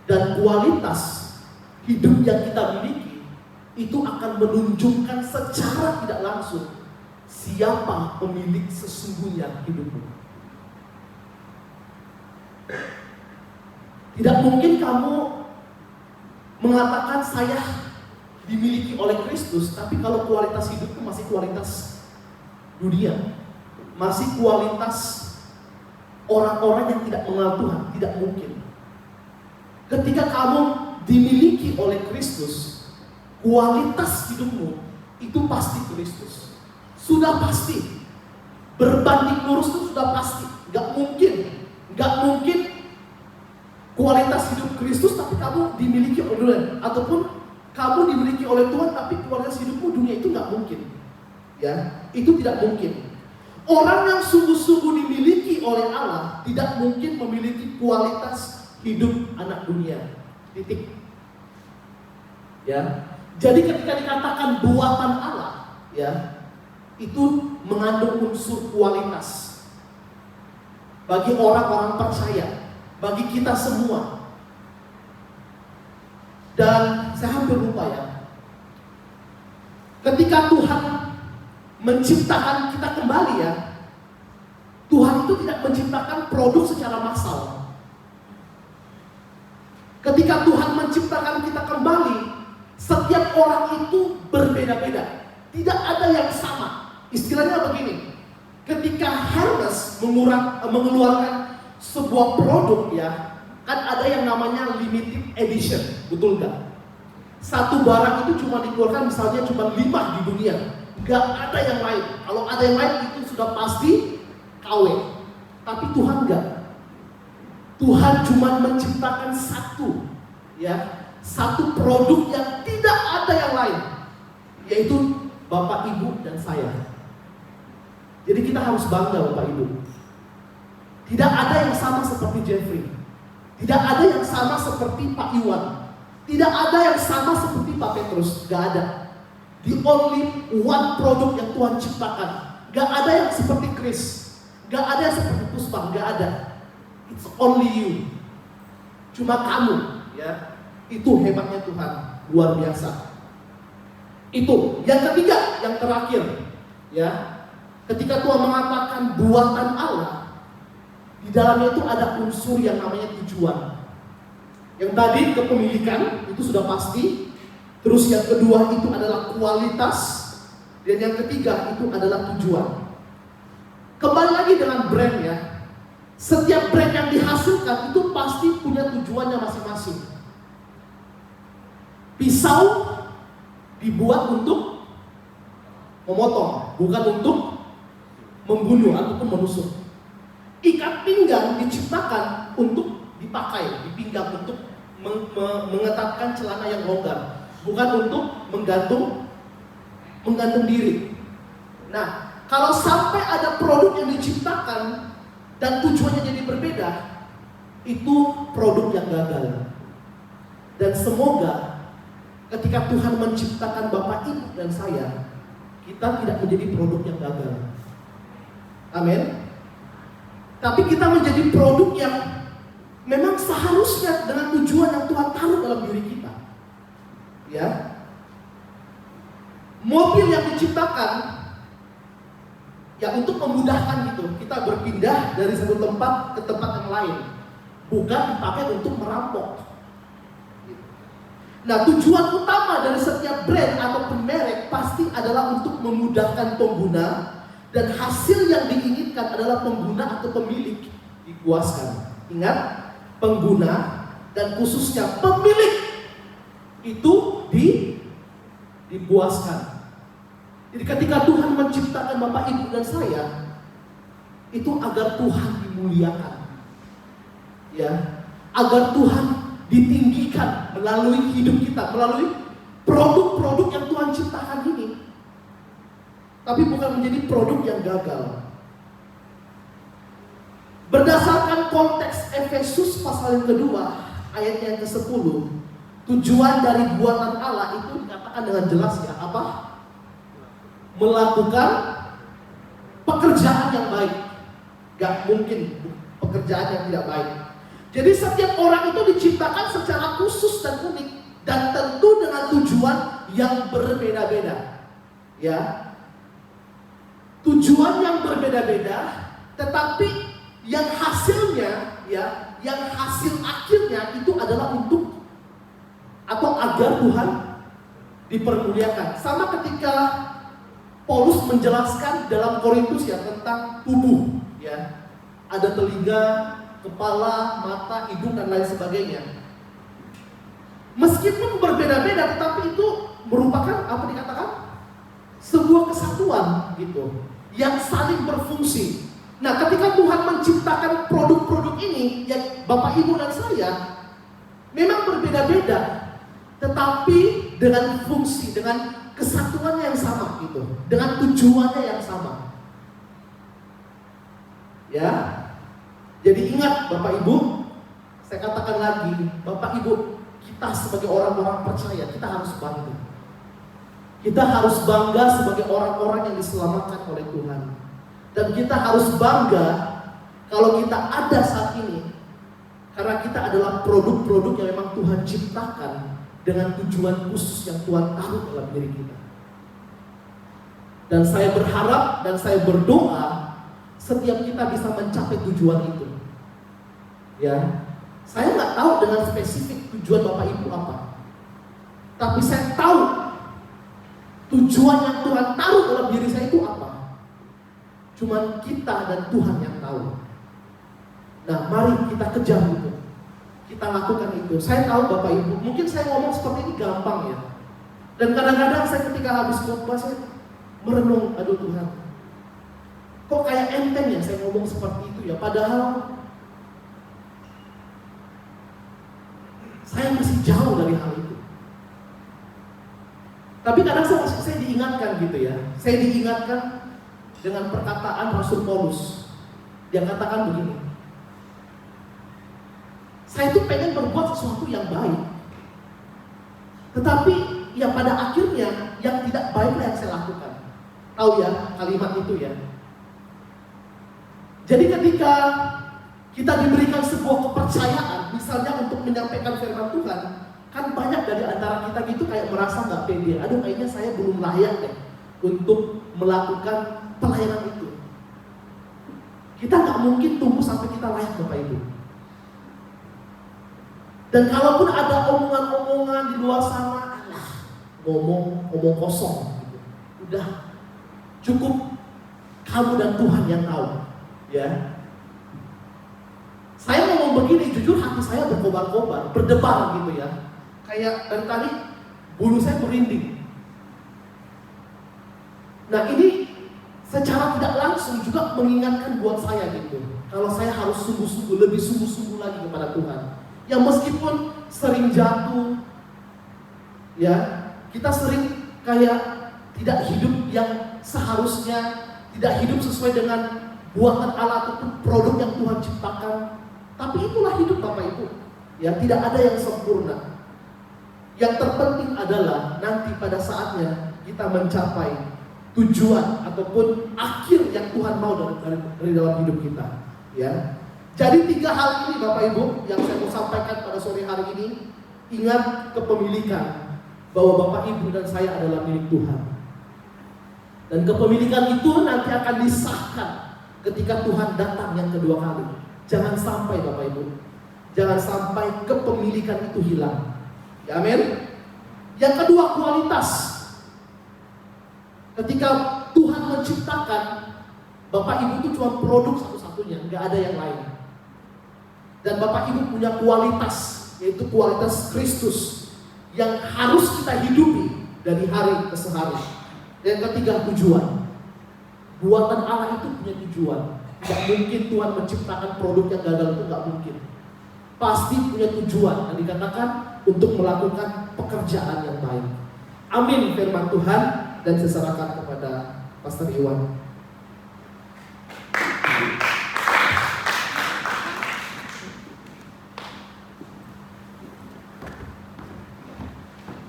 Dan kualitas hidup yang kita miliki itu akan menunjukkan secara tidak langsung siapa pemilik sesungguhnya hidupmu. Tidak mungkin kamu mengatakan saya dimiliki oleh Kristus, tapi kalau kualitas hidupmu masih kualitas dunia, masih kualitas orang-orang yang tidak mengenal Tuhan, tidak mungkin. Ketika kamu dimiliki oleh Kristus, kualitas hidupmu itu pasti Kristus. Sudah pasti. Berbanding lurus itu sudah pasti. Gak mungkin kualitas hidup Kristus tapi kamu dimiliki oleh dunia, ataupun kamu dimiliki oleh Tuhan tapi kualitas hidupmu dunia, itu gak mungkin. Ya, itu tidak mungkin. Orang yang sungguh-sungguh dimiliki oleh Allah tidak mungkin memiliki kualitas hidup anak dunia. Titik. Ya. Jadi ketika dikatakan buatan Allah, ya, itu mengandung unsur kualitas. Bagi orang-orang percaya, bagi kita semua. Dan saya hampir lupa ya. Ketika Tuhan menciptakan kita kembali ya, Tuhan itu tidak menciptakan produk secara massal. Ketika Tuhan menciptakan kita kembali, setiap orang itu berbeda-beda. Tidak ada yang sama. Istilahnya begini, ketika Hermes mengeluarkan sebuah produk ya, kan ada yang namanya limited edition, betul nggak? Satu barang itu cuma dikeluarkan misalnya cuma 5 di dunia, nggak ada yang lain. Kalau ada yang lain itu sudah pasti KW. Tapi Tuhan nggak. Tuhan cuma menciptakan satu, ya, satu produk yang tidak ada yang lain, yaitu Bapak, Ibu, dan saya. Jadi kita harus bangga Bapak Ibu. Tidak ada yang sama seperti Jeffrey. Tidak ada yang sama seperti Pak Iwan. Tidak ada yang sama seperti Pak Petrus. Gak ada. The only one produk yang Tuhan ciptakan. Gak ada yang seperti Chris. Gak ada yang seperti Puspa. Gak ada. It's only you. Cuma kamu, ya. Itu hebatnya Tuhan. Luar biasa. Itu. Yang ketiga, yang terakhir, ya. Ketika Tuhan mengatakan buatan Allah, di dalamnya itu ada unsur yang namanya tujuan. Yang tadi kepemilikan itu sudah pasti. Terus yang kedua itu adalah kualitas. Dan yang ketiga itu adalah tujuan. Kembali lagi dengan brand ya. Setiap brand yang dihasilkan itu pasti punya tujuannya masing-masing. Pisau dibuat untuk memotong, bukan untuk membunuh ataupun menusuk. Ikat pinggang diciptakan untuk dipakai di pinggang untuk mengetatkan celana yang longgar, bukan untuk menggantung diri. Nah, kalau sampai ada produk yang diciptakan dan tujuannya jadi berbeda, itu produk yang gagal. Dan semoga ketika Tuhan menciptakan Bapak, Ibu, dan saya, kita tidak menjadi produk yang gagal. Amin. Tapi kita menjadi produk yang memang seharusnya dengan tujuan yang Tuhan taruh dalam diri kita. Ya. Mobil yang diciptakan ya untuk memudahkan gitu, kita berpindah dari satu tempat ke tempat yang lain, bukan dipakai untuk merampok. Nah, tujuan utama dari setiap brand atau merek pasti adalah untuk memudahkan pengguna, dan hasil yang diinginkan adalah pengguna atau pemilik dipuaskan. Ingat, pengguna dan khususnya pemilik itu dipuaskan. Jadi ketika Tuhan menciptakan Bapak, Ibu, dan saya, itu agar Tuhan dimuliakan, ya, agar Tuhan ditinggikan melalui hidup kita, melalui produk-produk yang Tuhan ciptakan ini. Tapi bukan menjadi produk yang gagal. Berdasarkan konteks Efesus pasal yang kedua, ayat yang ke-10, tujuan dari buatan Allah itu dikatakan dengan jelas ya, apa? Melakukan pekerjaan yang baik. Gak mungkin pekerjaan yang tidak baik. Jadi setiap orang itu diciptakan secara khusus dan unik, dan tentu dengan tujuan yang berbeda-beda. Ya, tujuan yang berbeda-beda, tetapi yang hasilnya, ya, yang hasil akhirnya itu adalah untuk atau agar Tuhan dipermuliakan. Sama ketika Paulus menjelaskan dalam Korintus ya tentang tubuh, ya, ada telinga, kepala, mata, hidung, dan lain sebagainya. Meskipun berbeda-beda, tetapi itu merupakan apa dikatakan? Sebuah kesatuan gitu, yang saling berfungsi. Nah, ketika Tuhan menciptakan produk-produk ini, yang Bapak, Ibu, dan saya, memang berbeda-beda, tetapi dengan fungsi, dengan kesatuannya yang sama gitu, dengan tujuannya yang sama. Ya. Jadi ingat Bapak, Ibu, saya katakan lagi, Bapak, Ibu, kita sebagai orang-orang percaya, kita harus bangga. Kita harus bangga sebagai orang-orang yang diselamatkan oleh Tuhan. Dan kita harus bangga kalau kita ada saat ini, karena kita adalah produk-produk yang memang Tuhan ciptakan dengan tujuan khusus yang Tuhan taruh dalam diri kita. Dan saya berharap dan saya berdoa setiap kita bisa mencapai tujuan itu. Ya, saya nggak tahu dengan spesifik tujuan Bapak, Ibu apa, tapi saya tahu tujuan yang Tuhan taruh dalam diri saya itu apa. Cuman kita dan Tuhan yang tahu. Nah, mari kita kejar itu, kita lakukan itu. Saya tahu Bapak, Ibu, mungkin saya ngomong seperti ini gampang ya. Dan kadang-kadang saya ketika habis khotbah saya merenung, aduh Tuhan, kok kayak enteng ya saya ngomong seperti itu ya. Padahal saya masih jauh dari hal itu. Tapi kadang saya diingatkan gitu ya. Saya diingatkan dengan perkataan Rasul Paulus. Dia katakan begini, saya tuh pengen berbuat sesuatu yang baik, tetapi ya pada akhirnya yang tidak baiklah yang saya lakukan. Tahu ya kalimat itu ya. Jadi ketika kita diberikan sebuah kepercayaan, misalnya untuk menyampaikan firman Tuhan, kan banyak dari antara kita gitu kayak merasa nggak pede. Aduh, kayaknya saya belum layak deh untuk melakukan pelayanan itu. Kita nggak mungkin tunggu sampai kita layak, Bapak Ibu. Dan kalaupun ada omongan-omongan di luar sana, alah, ngomong kosong gitu. Udah cukup kamu dan Tuhan yang tahu, ya. Saya ngomong begini, jujur hati saya berkobar-kobar, berdebar gitu ya. Kayak dari tadi bulu saya merinding. Nah, ini secara tidak langsung juga mengingatkan buat saya gitu. Kalau saya harus sungguh-sungguh, lebih sungguh-sungguh lagi kepada Tuhan. Ya meskipun sering jatuh, ya kita sering kayak tidak hidup yang seharusnya, tidak hidup sesuai dengan buatan Allah ataupun produk yang Tuhan ciptakan. Tapi itulah hidup Bapak Ibu. Ya, tidak ada yang sempurna. Yang terpenting adalah nanti pada saatnya kita mencapai tujuan ataupun akhir yang Tuhan mau dari dalam hidup kita. Ya. Jadi 3 hal ini Bapak Ibu yang saya mau sampaikan pada sore hari ini. Ingat kepemilikan, bahwa Bapak Ibu dan saya adalah milik Tuhan. Dan kepemilikan itu nanti akan disahkan ketika Tuhan datang yang kedua kali. Jangan sampai Bapak Ibu, jangan sampai kepemilikan itu hilang. Ya, amin. Yang kedua, kualitas. Ketika Tuhan menciptakan, Bapak Ibu itu cuma produk satu-satunya, nggak ada yang lain. Dan Bapak Ibu punya kualitas, yaitu kualitas Kristus yang harus kita hidupi dari hari ke hari. Dan ketiga, tujuan. Buatan Allah itu punya tujuan. Tidak mungkin Tuhan menciptakan produk yang gagal, itu nggak mungkin. Pasti punya tujuan yang dikatakan untuk melakukan pekerjaan yang baik. Amin firman Tuhan, dan saya serahkan kepada Pastor Iwan.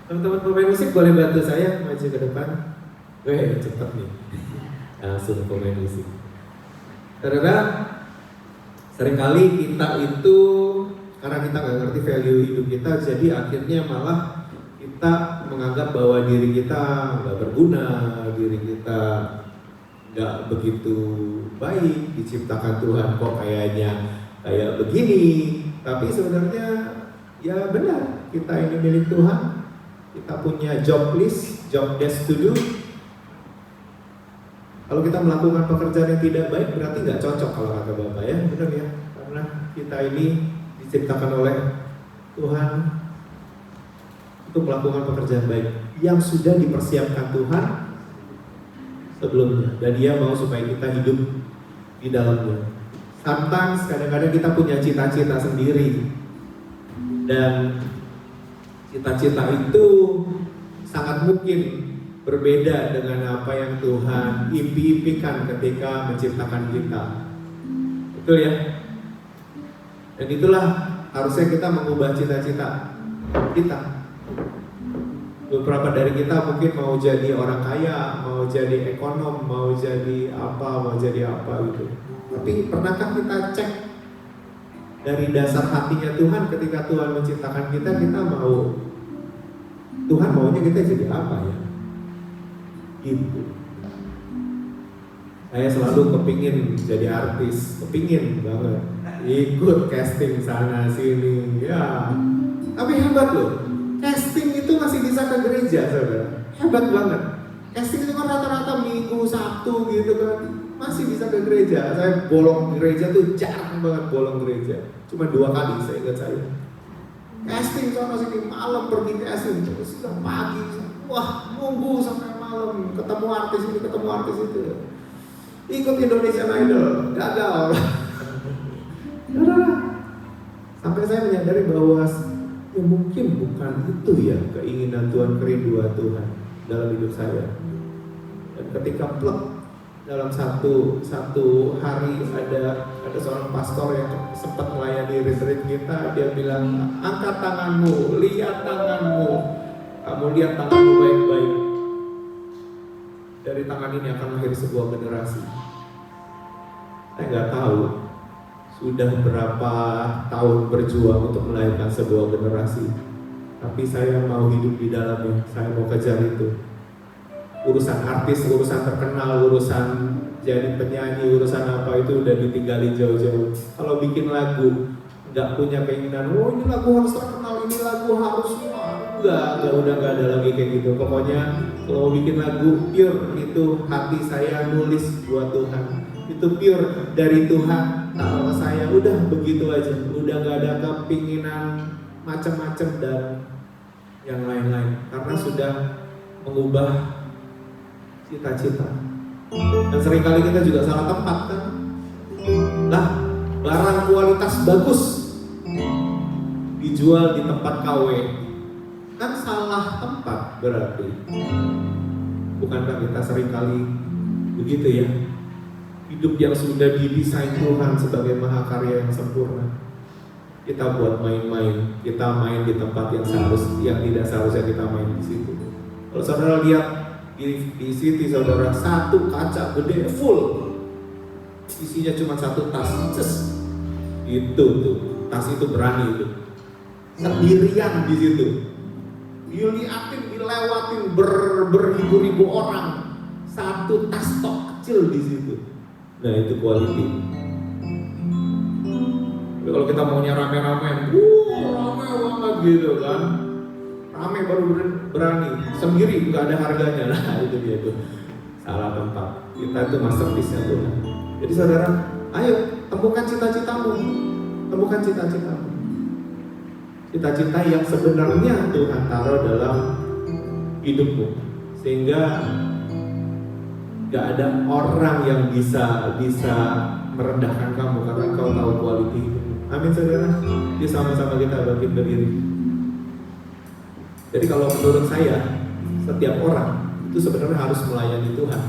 Teman-teman pemain musik boleh bantu saya maju ke depan. Weh, cepet nih. Langsung pemain musik. Saudara, seringkali kita itu karena kita nggak ngerti value hidup kita, jadi akhirnya malah kita menganggap bahwa diri kita nggak berguna, diri kita nggak begitu baik, diciptakan Tuhan kok kayaknya kayak begini. Tapi sebenarnya ya benar, kita ini milik Tuhan. Kita punya job list, job desk to do. Kalau kita melakukan pekerjaan yang tidak baik berarti nggak cocok kalau kata Bapak ya, benar ya? Karena kita ini diciptakan oleh Tuhan untuk melakukan pekerjaan baik yang sudah dipersiapkan Tuhan sebelumnya, dan Dia mau supaya kita hidup di dalamnya. Sometimes kadang-kadang kita punya cita-cita sendiri, dan cita-cita itu sangat mungkin berbeda dengan apa yang Tuhan impi-impikan ketika menciptakan kita. Betul ya? Dan itulah harusnya kita mengubah cita-cita kita. Beberapa dari kita mungkin mau jadi orang kaya, mau jadi ekonom, mau jadi apa gitu. Tapi pernahkah kita cek dari dasar hatinya Tuhan ketika Tuhan menciptakan kita mau Tuhan maunya kita jadi apa ya? Gitu. Saya selalu kepingin jadi artis, kepingin banget ikut casting sana sini, ya. Tapi hebat loh, casting itu masih bisa ke gereja, saudara. Hebat banget. Casting itu kan rata-rata Minggu, Sabtu gitu kan, masih bisa ke gereja. Saya bolong gereja tuh jarang banget bolong gereja, cuma 2 kali saya ingat saya. Casting sana sini malam pergi casting, terus pagi, wah nunggu sampai malam, ketemu artis ini, ketemu artis itu. Ikut Indonesian Idol, gagal. Sampai saya menyadari bahwa ya mungkin bukan itu ya keinginan Tuhan, kerinduan Tuhan dalam hidup saya. Dan ketika plek dalam satu hari ada seorang pastor yang sempat melayani retreat kita, dia bilang, angkat tanganmu, lihat tanganmu, kamu lihat tanganmu baik-baik. Dari tangan ini akan lahir sebuah generasi. Saya nggak tahu sudah berapa tahun berjuang untuk melahirkan sebuah generasi, tapi saya mau hidup di dalamnya. Saya mau kejar itu. Urusan artis, urusan terkenal, urusan jadi penyanyi, urusan apa itu udah ditinggalin jauh-jauh. Kalau bikin lagu nggak punya keinginan, oh ini lagu harus terkenal, ini lagu harus udah nggak ada lagi kayak gitu. Pokoknya kalau bikin lagu pure itu hati saya nulis buat Tuhan, itu pure dari Tuhan. Kalau saya udah begitu aja, udah nggak ada kepinginan macam-macam dan yang lain-lain, karena sudah mengubah cita-cita. Dan seringkali kita juga salah tempat kan. Lah, barang kualitas bagus dijual di tempat KW, kan salah tempat berarti. Bukankah kita seringkali begitu ya? hidup yang sudah didesain Tuhan sebagai mahakarya yang sempurna, kita buat main-main, kita main di tempat yang tidak seharusnya kita main di situ. Kalau saudara lihat di City, saudara, satu kaca gede full, isinya cuma satu tas, itu tuh tas itu berani itu sendirian di situ, dilewatin beribu-ribu orang, satu tas tok kecil di situ. Nah itu quality. Kalau kita maunya rame-rame, rame banget gitu kan, rame baru berani, sendiri nggak ada harganya. Nah itu dia tuh, salah tempat. Kita itu masterpiece-nya Tuhan. Jadi saudara, ayo temukan cita-citamu, temukan cita-citamu, cita-cita yang sebenarnya Tuhan taruh dalam hidupmu, sehingga gak ada orang yang bisa merendahkan kamu karena kau tahu quality hidupmu. Amin saudara. Jadi sama-sama kita bangkit berdiri. Jadi kalau menurut saya, setiap orang itu sebenarnya harus melayani Tuhan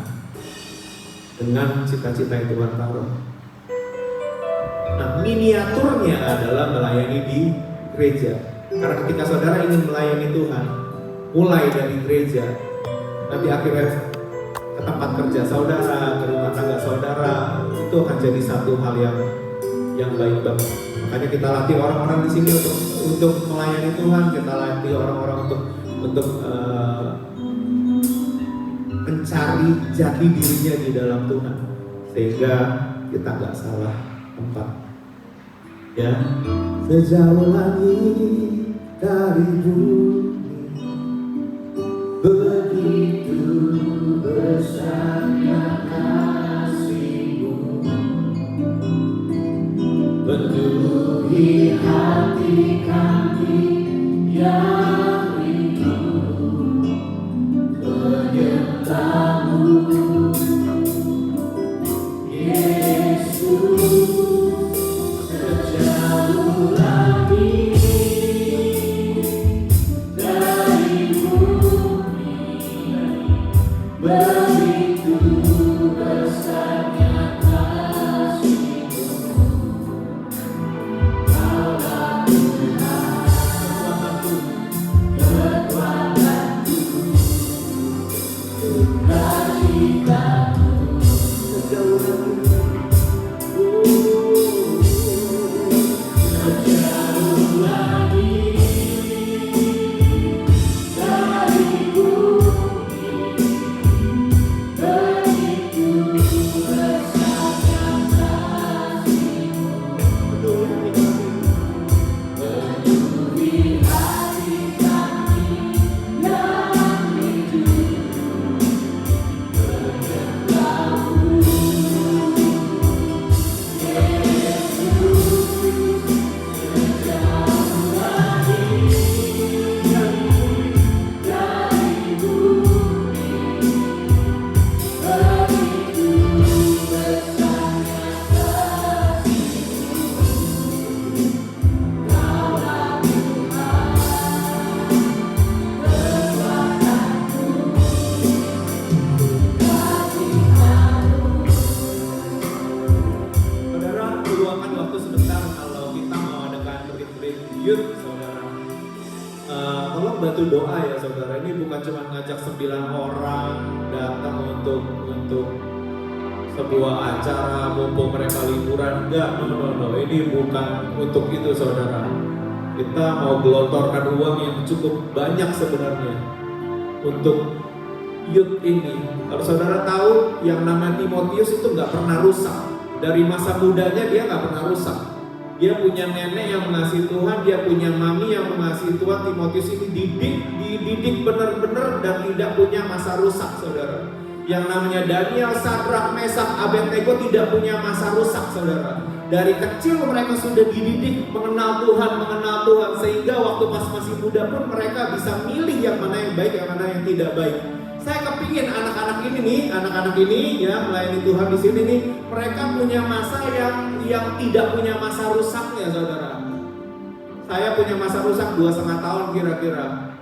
dengan cita-cita yang Tuhan taruh. Nah, miniaturnya adalah melayani di gereja. Karena ketika saudara ingin melayani Tuhan, mulai dari gereja, nanti akhirnya ke tempat kerja saudara, ke rumah tangga saudara, itu akan jadi satu hal yang baik banget. Makanya kita latih orang-orang di sini untuk melayani Tuhan, kita latih orang-orang untuk mencari jati dirinya di dalam Tuhan, sehingga kita nggak salah tempat. Ya, sejauh langit dari bumi, begitu besarnya kasih-Mu, penuhi hati kami yang rindu menyembah-Mu, Yesus. Sejauh langit dari bumi, begitu besarnya kasih-Mu, Kaulah Tuhan, kekuatanku, sukacitaku. Sejauh langit, sejauh langit dari bumi, begitu besarnya kasih-Mu, penuhi hati kami yang rindu menyembah-Mu, Saudara, luangkan waktu sebentar kalau kita mau adakan retreat youth, saudara. Tolong bantu doa ya saudara. Ini bukan cuma ngajak 9 orang datang untuk sebuah acara mumpung mereka liburan. Enggak, no. Ini bukan untuk itu saudara. Kita mau gelontorkan uang yang cukup banyak sebenarnya untuk youth ini. Kalau saudara tahu yang namanya Timotius itu nggak pernah rusak. Dari masa mudanya dia nggak pernah rusak. Dia punya nenek yang mengasihi Tuhan, dia punya mami yang mengasihi Tuhan. Timotius ini dididik benar-benar dan tidak punya masa rusak, saudara. Yang namanya Daniel, Sadrak, Mesak, Abednego tidak punya masa rusak, saudara. Dari kecil mereka sudah dididik mengenal Tuhan, sehingga waktu pas masih muda pun mereka bisa milih yang mana yang baik, yang mana yang tidak baik. Saya kepingin anak-anak ini ya melayani Tuhan di sini nih, mereka punya masa yang tidak punya masa rusaknya, saudara. Saya punya masa rusak 2,5 tahun kira-kira.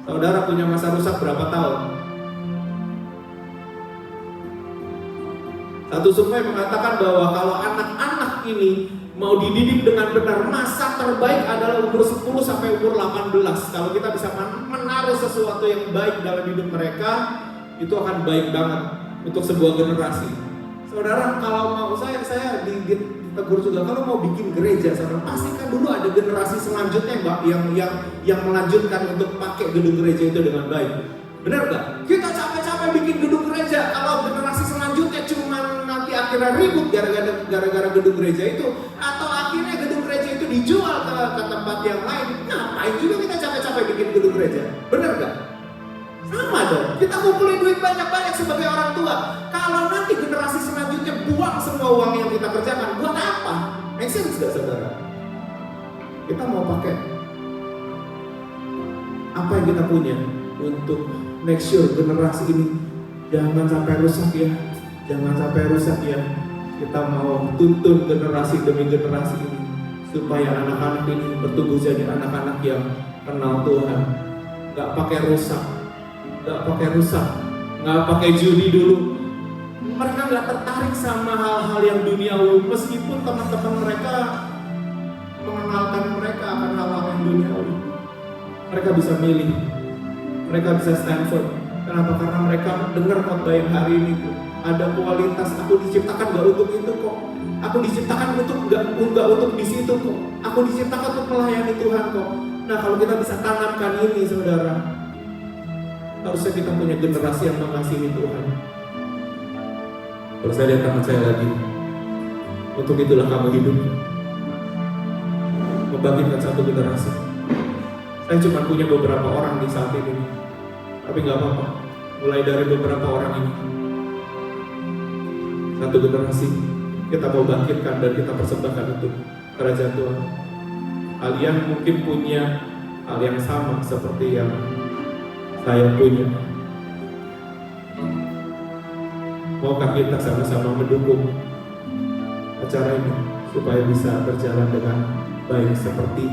Saudara punya masa rusak berapa tahun? Satu survei mengatakan bahwa kalau anak-anak ini mau dididik dengan benar, masa terbaik adalah umur 10 sampai umur 18. Kalau kita bisa menaruh sesuatu yang baik dalam hidup mereka, itu akan baik banget untuk sebuah generasi. Saudara, kalau mau saya ditegur juga, kalau mau bikin gereja, saudara, pastikan dulu ada generasi selanjutnya yang melanjutkan untuk pakai gedung gereja itu dengan baik. Benar gak? Kita capek-capek bikin gedung gereja, kalau generasi selanjutnya cuma nanti akhirnya ribut gara-gara gedung gereja itu, atau akhirnya gedung gereja itu dijual ke tempat yang lain, ngapain juga kita capek-capek bikin gedung gereja? Benar gak? Sama dong, kita kumpulin duit banyak-banyak sebagai orang tua. Kalau nanti generasi selanjutnya buang semua uang yang kita kerjakan, buat apa? Make sense gak, saudara? Kita mau pakai apa yang kita punya untuk make sure generasi ini jangan sampai rusak ya. Jangan sampai rusak ya. Kita mau tuntun generasi demi generasi ini supaya anak-anak ini bertumbuh jadi anak-anak yang kenal Tuhan. Gak pakai rusak, gak pakai judi dulu. Mereka gak tertarik sama hal-hal yang duniawi, meskipun teman-teman mereka mengenalkan mereka akan hal-hal yang duniawi. Mereka bisa milih, mereka bisa stand firm. Kenapa? Karena mereka dengar khotbah yang hari ini tuh ada kualitas. Aku diciptakan gak untuk itu kok. Aku diciptakan untuk gak untuk di situ kok. Aku diciptakan untuk melayani Tuhan kok. Nah, kalau kita bisa tanamkan ini, saudara, harusnya kita punya generasi yang mengasihi Tuhan. Kalau saya lihat teman saya lagi, untuk itulah kamu hidup, membangkitkan satu generasi. Saya cuma punya beberapa orang di saat ini, tapi gak apa-apa. Mulai dari beberapa orang ini, satu generasi kita mau bangkitkan dan kita persembahkan untuk kerajaan Tuhan. Kalian mungkin punya hal yang sama seperti yang saya punya. Maukah kita sama-sama mendukung acara ini supaya bisa berjalan dengan baik seperti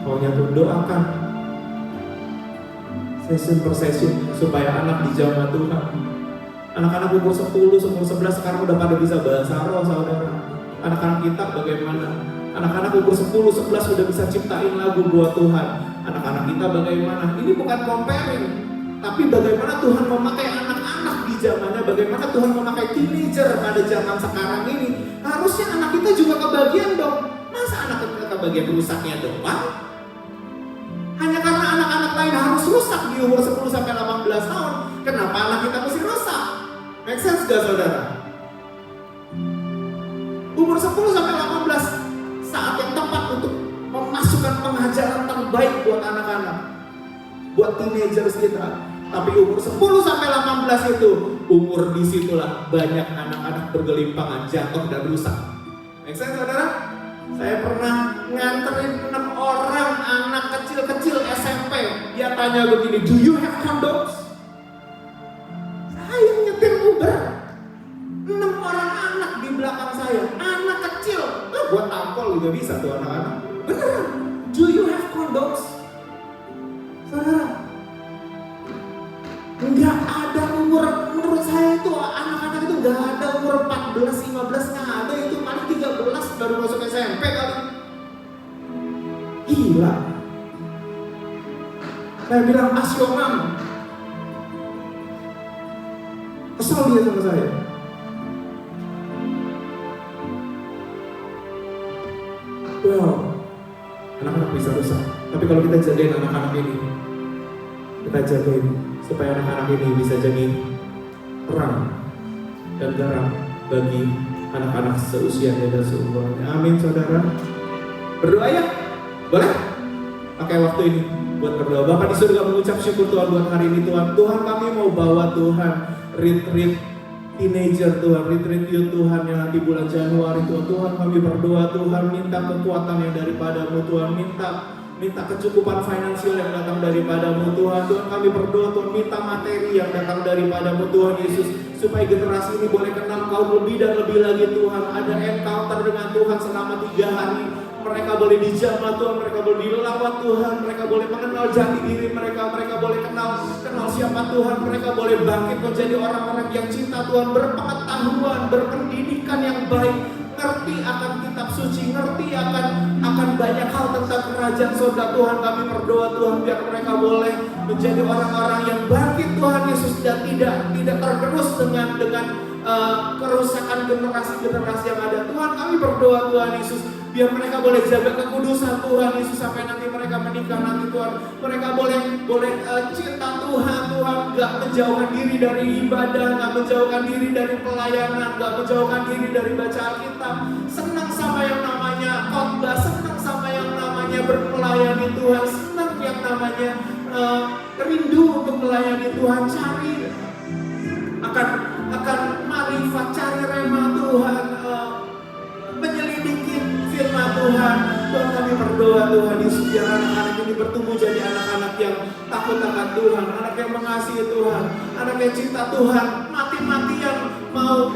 maunya Tuhan? Doakan session per session supaya anak dijamah Tuhan. Anak-anak umur 10, umur 11 sekarang udah pada bisa bahasa roh, saudara. Anak-anak kita bagaimana? Anak-anak umur 10, 11 udah bisa ciptain lagu buat Tuhan. Anak-anak kita bagaimana? Ini bukan comparing, tapi bagaimana Tuhan memakai anak-anak di zamannya, bagaimana Tuhan memakai teenager pada zaman sekarang ini. Harusnya anak kita juga kebagian dong. Masa anak kita kebagian rusaknya doang? Hanya karena anak-anak lain harus rusak di umur 10 sampai 18 tahun, kenapa anak kita mesti rusak? Make sense gak, saudara? Umur 10 sampai 18 saat yang tepat untuk memasukkan pengajaran terbaik buat anak-anak, buat teenagers kita. Tapi umur 10 sampai 18 itu umur disitulah banyak anak-anak bergelimpangan, jatuh dan rusak. Make sense, saudara? Saya pernah nganterin 6 orang anak kecil-kecil SMP. Dia tanya begini, do you have condoms? Saya nyetir Uber, 6 orang anak di belakang saya, anak kecil. Buat tampol juga bisa tuh anak-anak. Beneran, do you have condoms? Saudara, nggak ada umur, menurut saya itu anak-anak itu nggak ada umur 14, 15, nggak ada, itu paling 13 baru masuk SMP kali. Gila. Saya bilang, ask your mom. Kesel dia sama saya. Well, anak-anak bisa rusak, tapi kalau kita jagain anak-anak ini, kita jagain supaya anak-anak ini bisa jadi terang dan garam bagi anak-anak seusianya dan seumurannya. Amin, saudara. Berdoa ya? Boleh? Pakai waktu ini buat berdoa. Bapak di surga mengucap syukur Tuhan buat hari ini Tuhan. Tuhan, kami mau bawa Tuhan retreat teenager Tuhan, retreat youth Tuhan yang nanti bulan Januari Tuhan. Tuhan, kami berdoa Tuhan, minta kekuatan yang daripadamu Tuhan, minta kecukupan finansial yang datang daripadamu Tuhan. Tuhan, kami berdoa Tuhan, minta materi yang datang daripadamu Tuhan Yesus, supaya generasi ini boleh kenal Kau lebih dan lebih lagi Tuhan. Ada encounter dengan Tuhan selama 3 hari mereka boleh dijamah Tuhan, mereka boleh dilawat Tuhan, mereka boleh mengenal jati diri mereka boleh kenal siapa Tuhan, mereka boleh bangkit menjadi orang-orang yang cinta Tuhan, berpengetahuan, berpendidikan yang baik, ngerti akan kitab suci, ngerti akan banyak hal tentang kerajaan surga Tuhan. Kami berdoa Tuhan, biar mereka boleh menjadi orang-orang yang bangkit Tuhan Yesus, dan tidak tergerus dengan kerusakan generasi yang ada. Tuhan, kami berdoa Tuhan Yesus, biar mereka boleh jaga kekudusan Tuhan Yesus sampai nanti mereka menikah nanti Tuhan. Mereka boleh cinta Tuhan, gak menjauhkan diri dari ibadah, gak menjauhkan diri dari pelayanan, gak menjauhkan diri dari baca Alkitab, senang sama yang namanya khotbah, senang sama yang namanya bermelayani Tuhan, senang yang namanya rindu untuk melayani Tuhan, cari akan marifat, cari rema Tuhan, menyelidiki firman Tuhan. Tuhan, kami berdoa Tuhan Yesus, biar anak-anak ini bertumbuh jadi anak-anak yang takut akan Tuhan, anak yang mengasihi Tuhan, anak yang cinta Tuhan, mati-matian mau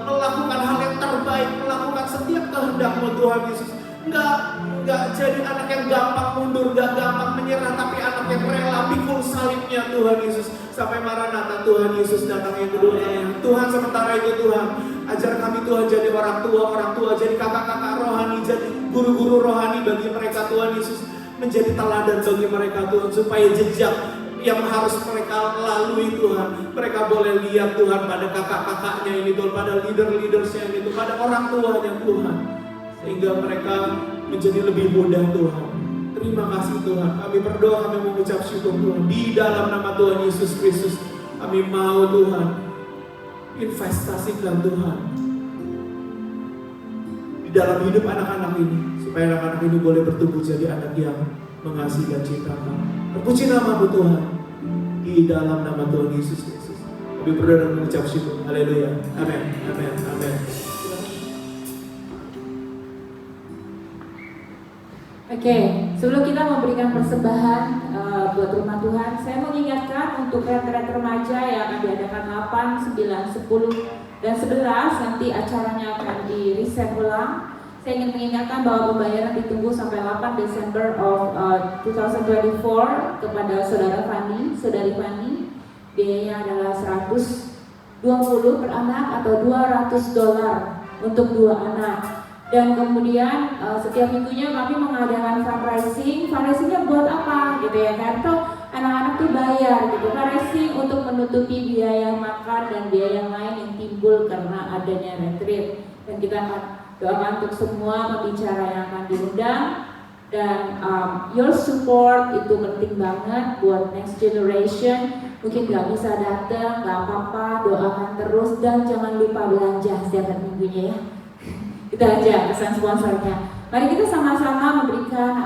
melakukan hal yang terbaik, melakukan setiap kehendak-Mu Tuhan Yesus. Enggak jadi anak yang gampang mundur, gak gampang menyerah, tapi anak yang rela pikul salibnya Tuhan Yesus sampai Maranatha Tuhan Yesus datang yang kedua kalinya. Tuhan, sementara itu Tuhan, ajar kami Tuhan jadi orang tua, jadi kakak-kakak rohani, jadi guru-guru rohani bagi mereka Tuhan Yesus, menjadi teladan bagi mereka Tuhan, supaya jejak yang harus mereka lalui Tuhan, mereka boleh lihat Tuhan pada kakak-kakaknya ini Tuhan, pada leader-leadersnya ini Tuhan, pada orang tuanya Tuhan, sehingga mereka menjadi lebih mudah Tuhan. Terima kasih Tuhan, kami berdoa, kami mengucap syukur Tuhan, di dalam nama Tuhan Yesus Kristus. Kami mau Tuhan investasikan Tuhan di dalam hidup anak-anak ini, supaya anak-anak ini boleh bertumbuh jadi anak yang mengasihi dan cinta Kau. Terpuji nama-Mu Tuhan, di dalam nama Tuhan Yesus Kristus kami berdoa dan mengucap syukur. Haleluya, amin, amin, amin.
Oke, sebelum kita memberikan persembahan buat rumah Tuhan, saya mengingatkan untuk retret remaja yang akan diadakan 8, 9, 10, dan 11, nanti acaranya akan di-reset ulang. Saya ingin mengingatkan bahwa pembayaran ditunggu sampai 8 Desember of 2024 kepada saudari Fani. Biayanya adalah $120 per anak atau $200 untuk 2 anak. Dan kemudian setiap minggunya kami mengadakan fundraisingnya buat apa gitu ya kan, tuh anak-anak tuh bayar gitu, fundraising untuk menutupi biaya makan dan biaya yang lain yang timbul karena adanya retreat. Dan kita akan doakan untuk semua pembicara yang akan diundang, dan your support itu penting banget buat next generation. Mungkin gak bisa datang, gak apa-apa, doakan terus, dan jangan lupa belanja setiap minggunya ya. Itu aja pesan sponsornya. Mari kita sama-sama memberikan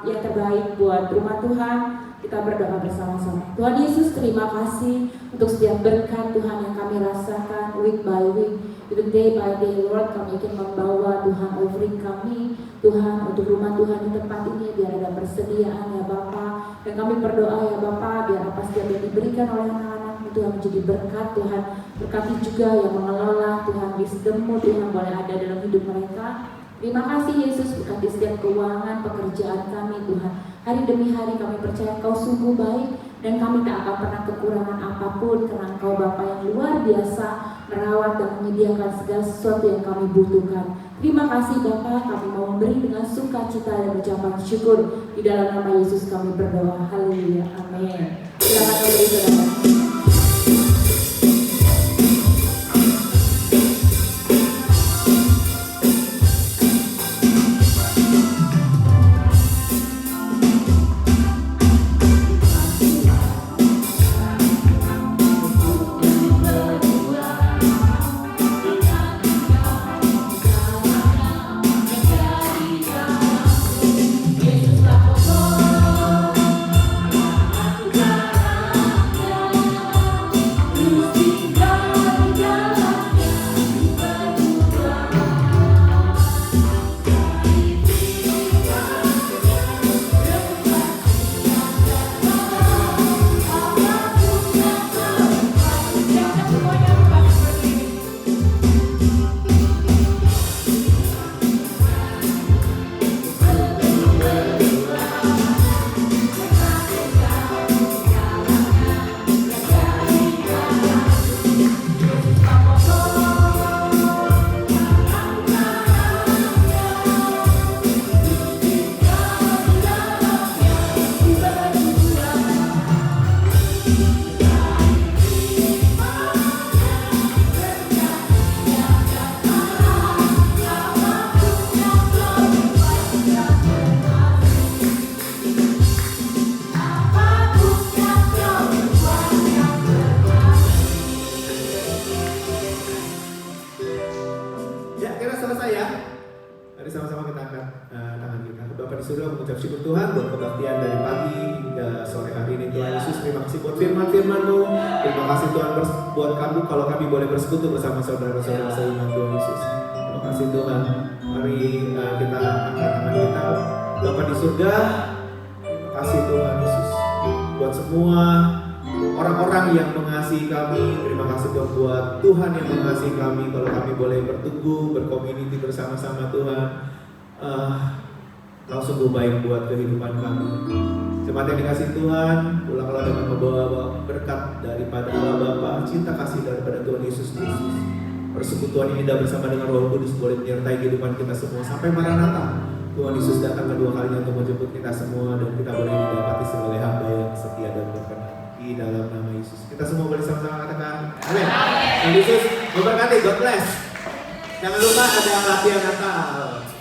yang terbaik buat rumah Tuhan. Kita berdoa bersama-sama. Tuhan Yesus, terima kasih untuk setiap berkat Tuhan yang kami rasakan week by week, itu day by day Lord. Kami ingin membawa Tuhan offering kami Tuhan untuk rumah Tuhan di tempat ini, biar ada persediaan ya Bapa. Dan kami berdoa ya Bapa, biar apa setiap yang diberikan oleh anak-anak Tuhan menjadi berkat Tuhan. Berkati juga yang mengelola Tuhan, wisdom-Mu Tuhan boleh ada dalam hidup mereka. Terima kasih Yesus, berkati setiap keuangan pekerjaan kami Tuhan. Hari demi hari kami percaya Kau sungguh baik, dan kami tak akan pernah kekurangan apapun, karena Engkau Bapa yang luar biasa merawat dan menyediakan segala sesuatu yang kami butuhkan. Terima kasih Bapa, kami mau memberi dengan sukacita dan ucapan syukur. Di dalam nama Yesus kami berdoa. Haleluya, amin. Silakan beri saudara.
Yesus
Bapa di surga mengucap syukur Tuhan buat kebaktian dari pagi hingga sore hari ini. Tuhan Yesus, terima kasih buat firman-firman-Mu. Terima kasih Tuhan buat kami kalau kami boleh bersekutu bersama saudara-saudara seiman Tuhan Yesus. Terima kasih Tuhan. Mari kita angkat tangan kita. Bapa di surga, terima kasih Tuhan Yesus buat semua orang-orang yang mengasihi kami. Terima kasih Tuhan buat Tuhan yang mengasihi kami. Kalau kami boleh berteguh, berkomuniti bersama-sama Tuhan, Kau sungguh baik buat kehidupan kami. Jemaat yang dikasih Tuhan, pulanglah dengan membawa berkat daripada Allah Bapa, cinta kasih daripada Tuhan Yesus Kristus. Persekutuan ini bersama dengan Roh Kudus boleh menyertai kehidupan kita semua sampai Maranatha. Tuhan Yesus datang kedua kalinya untuk menjemput kita semua dan kita boleh didapati sebagai hamba yang setia dan berkenan. Di dalam nama Yesus. Kita semua boleh sama-sama katakan amin. Tuhan Yesus memberkati. God bless. Jangan lupa ada latihan Natal.